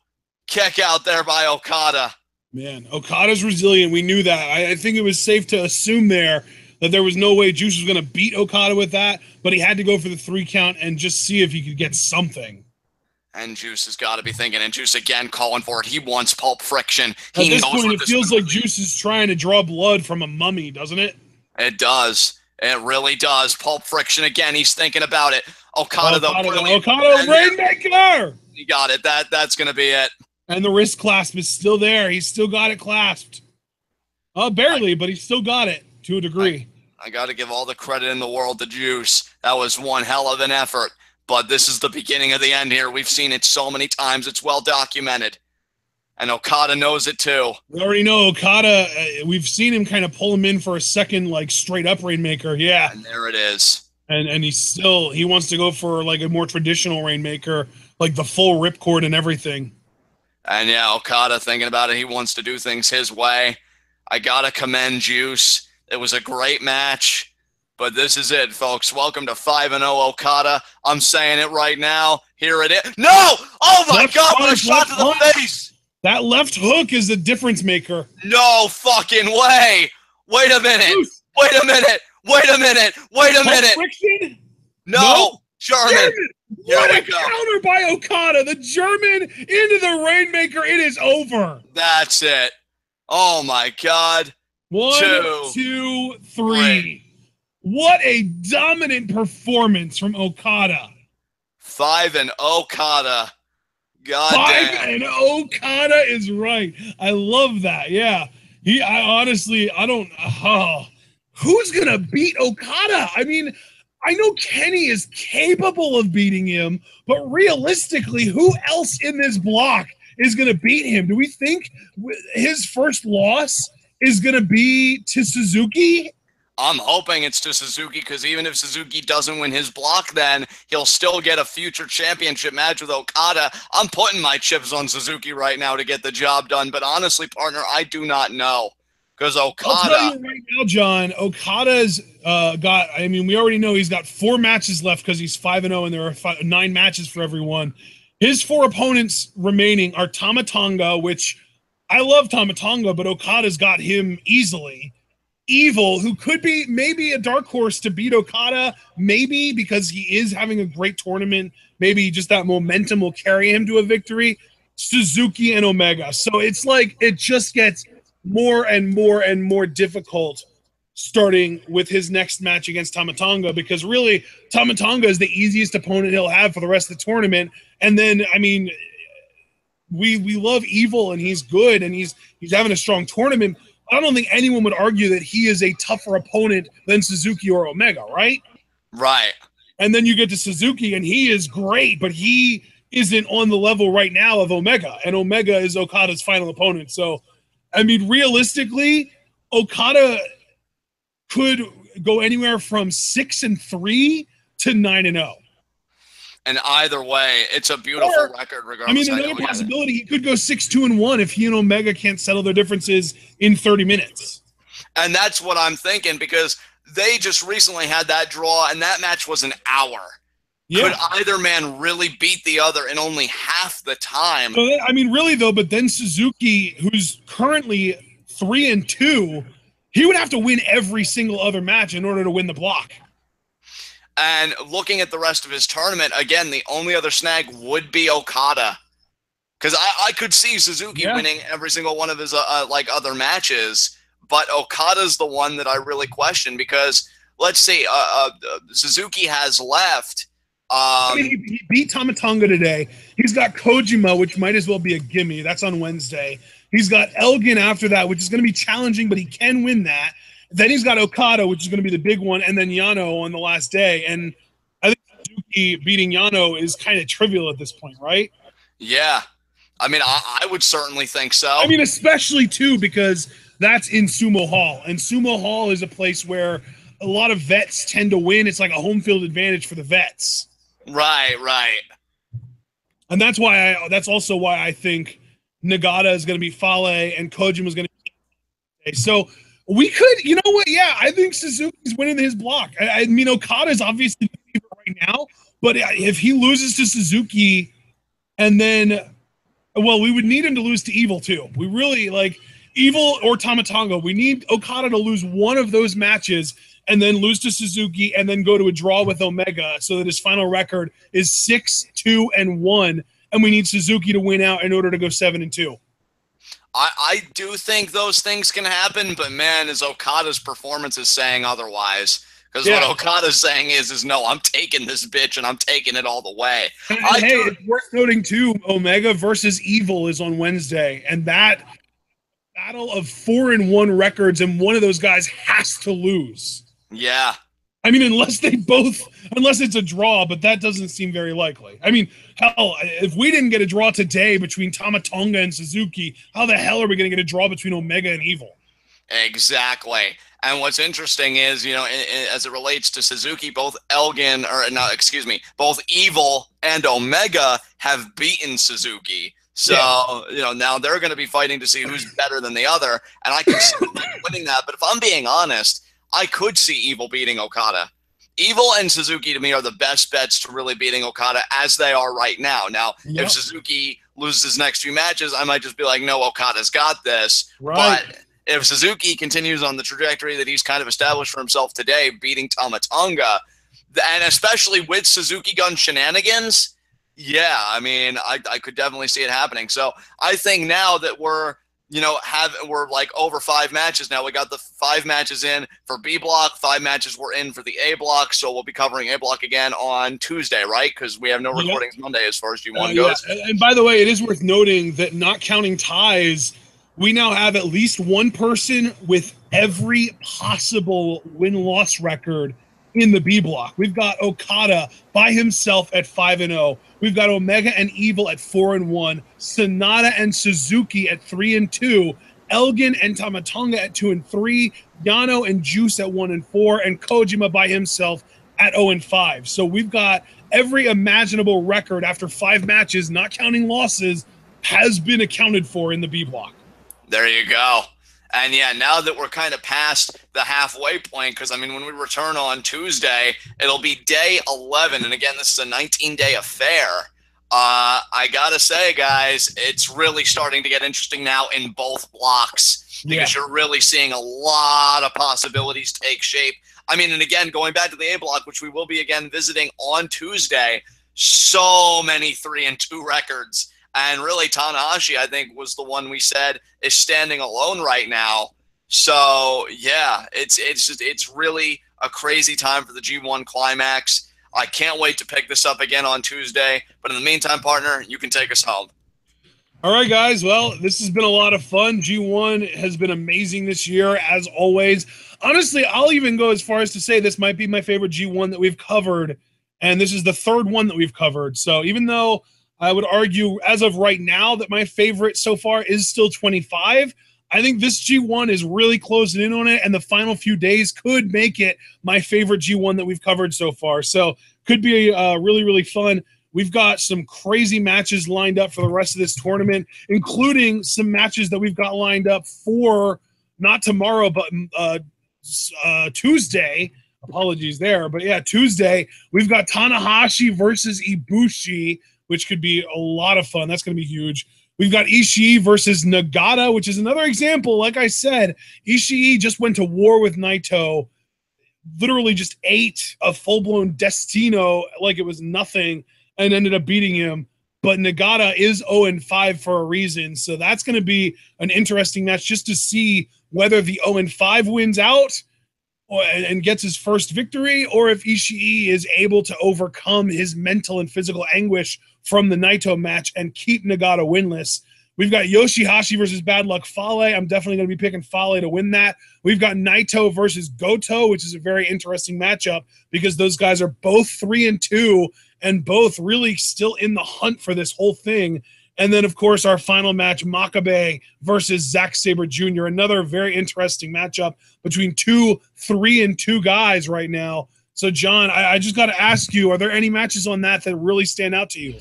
Kick out there by Okada. Man, Okada's resilient. We knew that. I think it was safe to assume there that there was no way Juice was going to beat Okada with that, but he had to go for the 3 count and just see if he could get something. And Juice has got to be thinking, and Juice again calling for it. He wants Pulp Friction. At this point, it feels like Juice is trying to draw blood from a mummy, doesn't it? It does. It really does. Pulp Friction again. He's thinking about it. Okada Rainmaker! You got it. That's going to be it. And the wrist clasp is still there. He's still got it clasped. Barely, but he still got it to a degree. I got to give all the credit in the world to Juice. That was one hell of an effort. But this is the beginning of the end here. We've seen it so many times. It's well documented. And Okada knows it too. We already know Okada. We've seen him kind of pull him in for a second, like straight up Rainmaker. Yeah. And there it is. And he wants to go for like a more traditional Rainmaker, like the full ripcord and everything. And yeah, Okada thinking about it. He wants to do things his way. I got to commend Juice. It was a great match. But this is it, folks. Welcome to 5-0 Okada. I'm saying it right now. Here it is. No! Oh, my God. What a shot to the face. That left hook is the difference maker. No fucking way. Wait a minute. Wait a minute. Wait a minute. Wait a minute. Friction? No. German. What a counter by Okada. The German into the Rainmaker. It is over. That's it. Oh, my God. 1, 2, 3. What a dominant performance from Okada. 5-0 Okada. God 5-0 Okada is right. I love that. Yeah. Who's going to beat Okada? I mean, I know Kenny is capable of beating him, but realistically, who else in this block is going to beat him? Do we think his first loss is going to be to Suzuki? I'm hoping it's to Suzuki, because even if Suzuki doesn't win his block, then he'll still get a future championship match with Okada. I'm putting my chips on Suzuki right now to get the job done, but honestly, partner, I do not know. Because Okada... I'll tell you right now, John, Okada's we already know he's got 4 matches left because he's 5-0 and there are 9 matches for everyone. His 4 opponents remaining are Tama Tonga, which I love Tama Tonga, but Okada's got him easily. Evil, who could be maybe a dark horse to beat Okada, maybe because he is having a great tournament. Maybe just that momentum will carry him to a victory. Suzuki and Omega. So it's like it just gets more and more and more difficult starting with his next match against Tama Tonga, because really Tama Tonga is the easiest opponent he'll have for the rest of the tournament. And then, I mean, we love Evil and he's good and he's having a strong tournament. I don't think anyone would argue that he is a tougher opponent than Suzuki or Omega, right? Right. And then you get to Suzuki, and he is great, but he isn't on the level right now of Omega, and Omega is Okada's final opponent. So, I mean, realistically, Okada could go anywhere from 6-3 to 9-0. And either way, it's a beautiful record regardless. I mean, another possibility, he could go 6-2-1 if he and Omega can't settle their differences in 30 minutes. And that's what I'm thinking, because they just recently had that draw, and that match was an hour. Yeah. Could either man really beat the other in only half the time? So, I mean, really, though, but then Suzuki, who's currently 3-2, he would have to win every single other match in order to win the block. And looking at the rest of his tournament, again, the only other snag would be Okada. Because I could see Suzuki winning every single one of his other matches, but Okada's the one that I really question, because let's see, Suzuki has left. I mean, he beat Tama Tonga today. He's got Kojima, which might as well be a gimme. That's on Wednesday. He's got Elgin after that, which is going to be challenging, but he can win that. Then he's got Okada, which is going to be the big one, and then Yano on the last day. And I think Suzuki beating Yano is kind of trivial at this point, right? Yeah. I mean, I would certainly think so. I mean, especially, too, because that's in Sumo Hall. And Sumo Hall is a place where a lot of vets tend to win. It's like a home field advantage for the vets. Right, right. And that's also why I think Nagata is going to be Fale and Kojima is going to be. So We could, you know what? Yeah, I think Suzuki's winning his block. I mean, Okada's obviously the favorite right now, but if he loses to Suzuki, and then, well, we would need him to lose to Evil too. We really like Evil or Tama Tonga. We need Okada to lose one of those matches and then lose to Suzuki and then go to a draw with Omega so that his final record is 6-2-1, and we need Suzuki to win out in order to go 7-2. I do think those things can happen, but man, is Okada's performance is saying otherwise. Because what Okada's saying is no, I'm taking this bitch and I'm taking it all the way. And hey, it's worth noting too, Omega versus Evil is on Wednesday, and that battle of 4-1 records, and one of those guys has to lose. Yeah. I mean, unless it's a draw, but that doesn't seem very likely. I mean, hell, if we didn't get a draw today between Tama Tonga and Suzuki, how the hell are we going to get a draw between Omega and Evil? Exactly. And what's interesting is, you know, as it relates to Suzuki, both Evil and Omega have beaten Suzuki. So, you know, now they're going to be fighting to see who's better than the other. And I can see winning that. But if I'm being honest, I could see Evil beating Okada. Evil and Suzuki, to me, are the best bets to really beating Okada as they are right now. Now, if Suzuki loses his next few matches, I might just be like, no, Okada's got this. Right. But if Suzuki continues on the trajectory that he's kind of established for himself today, beating Tama Tonga, and especially with Suzuki Gun shenanigans, yeah, I mean, I could definitely see it happening. So I think now that we're like over 5 matches now. We got the 5 matches in for B block, 5 matches were in for the A block. So we'll be covering A block again on Tuesday, right? Because we have no recordings Monday as far as G1 goes. Yeah. And by the way, it is worth noting that not counting ties, we now have at least one person with every possible win-loss record in the B block. We've got Okada by himself at 5-0. We've got Omega and Evil at 4-1. SANADA and Suzuki at 3-2. Elgin and Tama Tonga at 2-3. Yano and Juice at 1-4. And Kojima by himself at 0-5. So we've got every imaginable record after 5 matches, not counting losses, has been accounted for in the B block. There you go. And yeah, now that we're kind of past the halfway point, because I mean, when we return on Tuesday, it'll be day 11. And again, this is a 19-day affair. I got to say, guys, it's really starting to get interesting now in both blocks because you're really seeing a lot of possibilities take shape. I mean, and again, going back to the A block, which we will be again visiting on Tuesday, so many 3-2 records. And really, Tanahashi, I think, was the one we said is standing alone right now. So, yeah, it's really a crazy time for the G1 Climax. I can't wait to pick this up again on Tuesday. But in the meantime, partner, you can take us home. All right, guys. Well, this has been a lot of fun. G1 has been amazing this year, as always. Honestly, I'll even go as far as to say this might be my favorite G1 that we've covered. And this is the 3rd one that we've covered. So even though I would argue as of right now that my favorite so far is still 25, I think this G1 is really closing in on it, and the final few days could make it my favorite G1 that we've covered so far. So could be really, really fun. We've got some crazy matches lined up for the rest of this tournament, including some matches that we've got lined up for not tomorrow, but Tuesday. Apologies there. But yeah, Tuesday, we've got Tanahashi versus Ibushi, which could be a lot of fun. That's going to be huge. We've got Ishii versus Nagata, which is another example. Like I said, Ishii just went to war with Naito, literally just ate a full-blown Destino like it was nothing and ended up beating him. But Nagata is 0-5 for a reason. So that's going to be an interesting match just to see whether the 0-5 wins out and gets his first victory, or if Ishii is able to overcome his mental and physical anguish from the Naito match and keep Nagata winless. We've got Yoshihashi versus Bad Luck Fale. I'm definitely going to be picking Fale to win that. We've got Naito versus Goto, which is a very interesting matchup because those guys are both 3-2 and both really still in the hunt for this whole thing. And then, of course, our final match, Makabe versus Zack Sabre Jr., another very interesting matchup between 2 3-2 guys right now. So, John, I just got to ask you, are there any matches on that really stand out to you?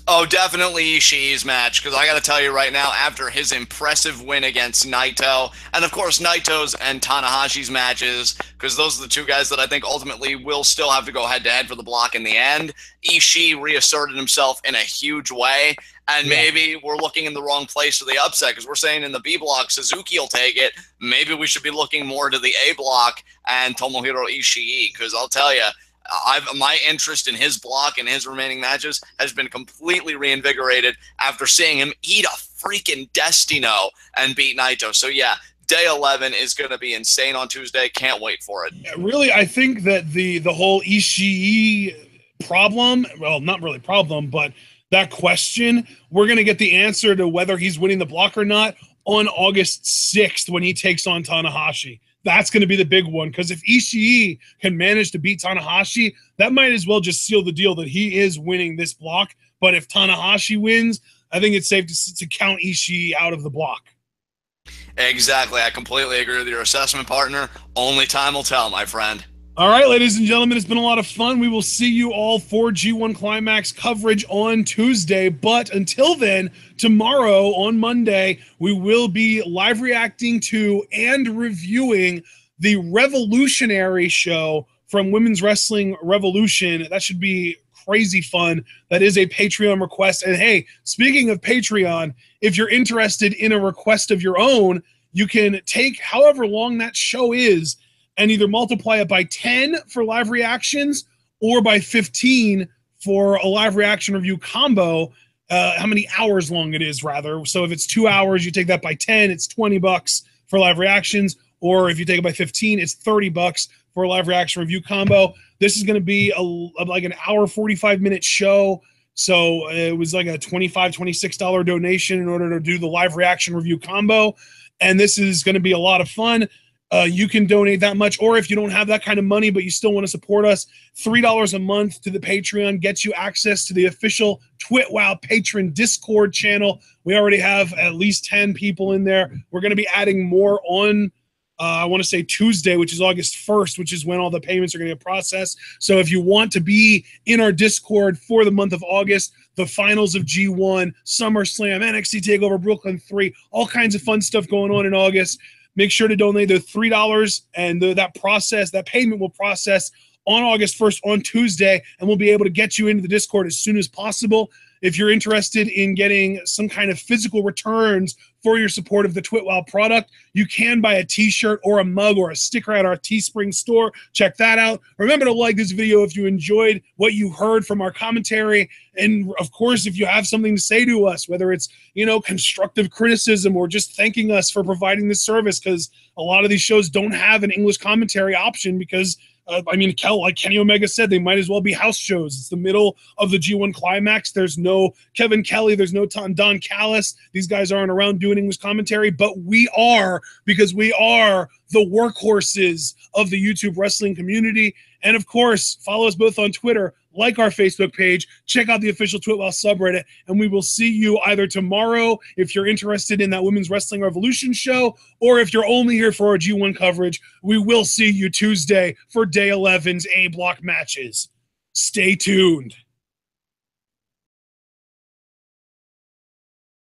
Oh, definitely Ishii's match, because I got to tell you right now, after his impressive win against Naito, and of course Naito's and Tanahashi's matches, because those are the two guys that I think ultimately will still have to go head-to-head for the block in the end, Ishii reasserted himself in a huge way, and maybe we're looking in the wrong place for the upset, because we're saying in the B block, Suzuki will take it. Maybe we should be looking more to the A block and Tomohiro Ishii, because I'll tell you, my interest in his block and his remaining matches has been completely reinvigorated after seeing him eat a freaking Destino and beat Naito. So yeah, day 11 is going to be insane on Tuesday. Can't wait for it. Really, I think that the whole Ishii problem, well, not really problem, but that question, we're going to get the answer to whether he's winning the block or not on August 6th when he takes on Tanahashi. That's going to be the big one, because if Ishii can manage to beat Tanahashi, that might as well just seal the deal that he is winning this block. But if Tanahashi wins, I think it's safe to count Ishii out of the block. Exactly. I completely agree with your assessment, partner. Only time will tell, my friend. All right, ladies and gentlemen, it's been a lot of fun. We will see you all for G1 Climax coverage on Tuesday. But until then, tomorrow on Monday, we will be live reacting to and reviewing the Revolutionary show from Women's Wrestling Revolution. That should be crazy fun. That is a Patreon request. And hey, speaking of Patreon, if you're interested in a request of your own, you can take however long that show is and either multiply it by 10 for live reactions or by 15 for a live reaction review combo, how many hours long it is, rather. So if it's 2 hours, you take that by 10, it's $20 for live reactions. Or if you take it by 15, it's $30 for a live reaction review combo. This is going to be like an hour, 45-minute show. So it was like a $25, $26 donation in order to do the live reaction review combo. And this is going to be a lot of fun. You can donate that much, or if you don't have that kind of money but you still want to support us, $3 a month to the Patreon gets you access to the official TwitWow patron Discord channel. We already have at least 10 people in there. We're going to be adding more on, I want to say Tuesday, which is August 1st, which is when all the payments are going to get processed. So if you want to be in our Discord for the month of August, the finals of G1, SummerSlam, NXT TakeOver Brooklyn 3, all kinds of fun stuff going on in August. Make sure to donate the $3, and that payment will process on August 1st on Tuesday, and we'll be able to get you into the Discord as soon as possible. If you're interested in getting some kind of physical returns for your support of the TwitWow product, you can buy a t-shirt or a mug or a sticker at our Teespring store. Check that out. Remember to like this video if you enjoyed what you heard from our commentary. And of course, if you have something to say to us, whether it's, constructive criticism or just thanking us for providing this service, because a lot of these shows don't have an English commentary option because like Kenny Omega said, they might as well be house shows. It's the middle of the G1 Climax. There's no Kevin Kelly. There's no Don Callis. These guys aren't around doing English commentary, but we are, because we are the workhorses of the YouTube wrestling community. And of course, follow us both on Twitter, like our Facebook page, check out the official TwitWow subreddit, and we will see you either tomorrow if you're interested in that Women's Wrestling Revolution show, or if you're only here for our G1 coverage, we will see you Tuesday for Day 11's A block matches. Stay tuned.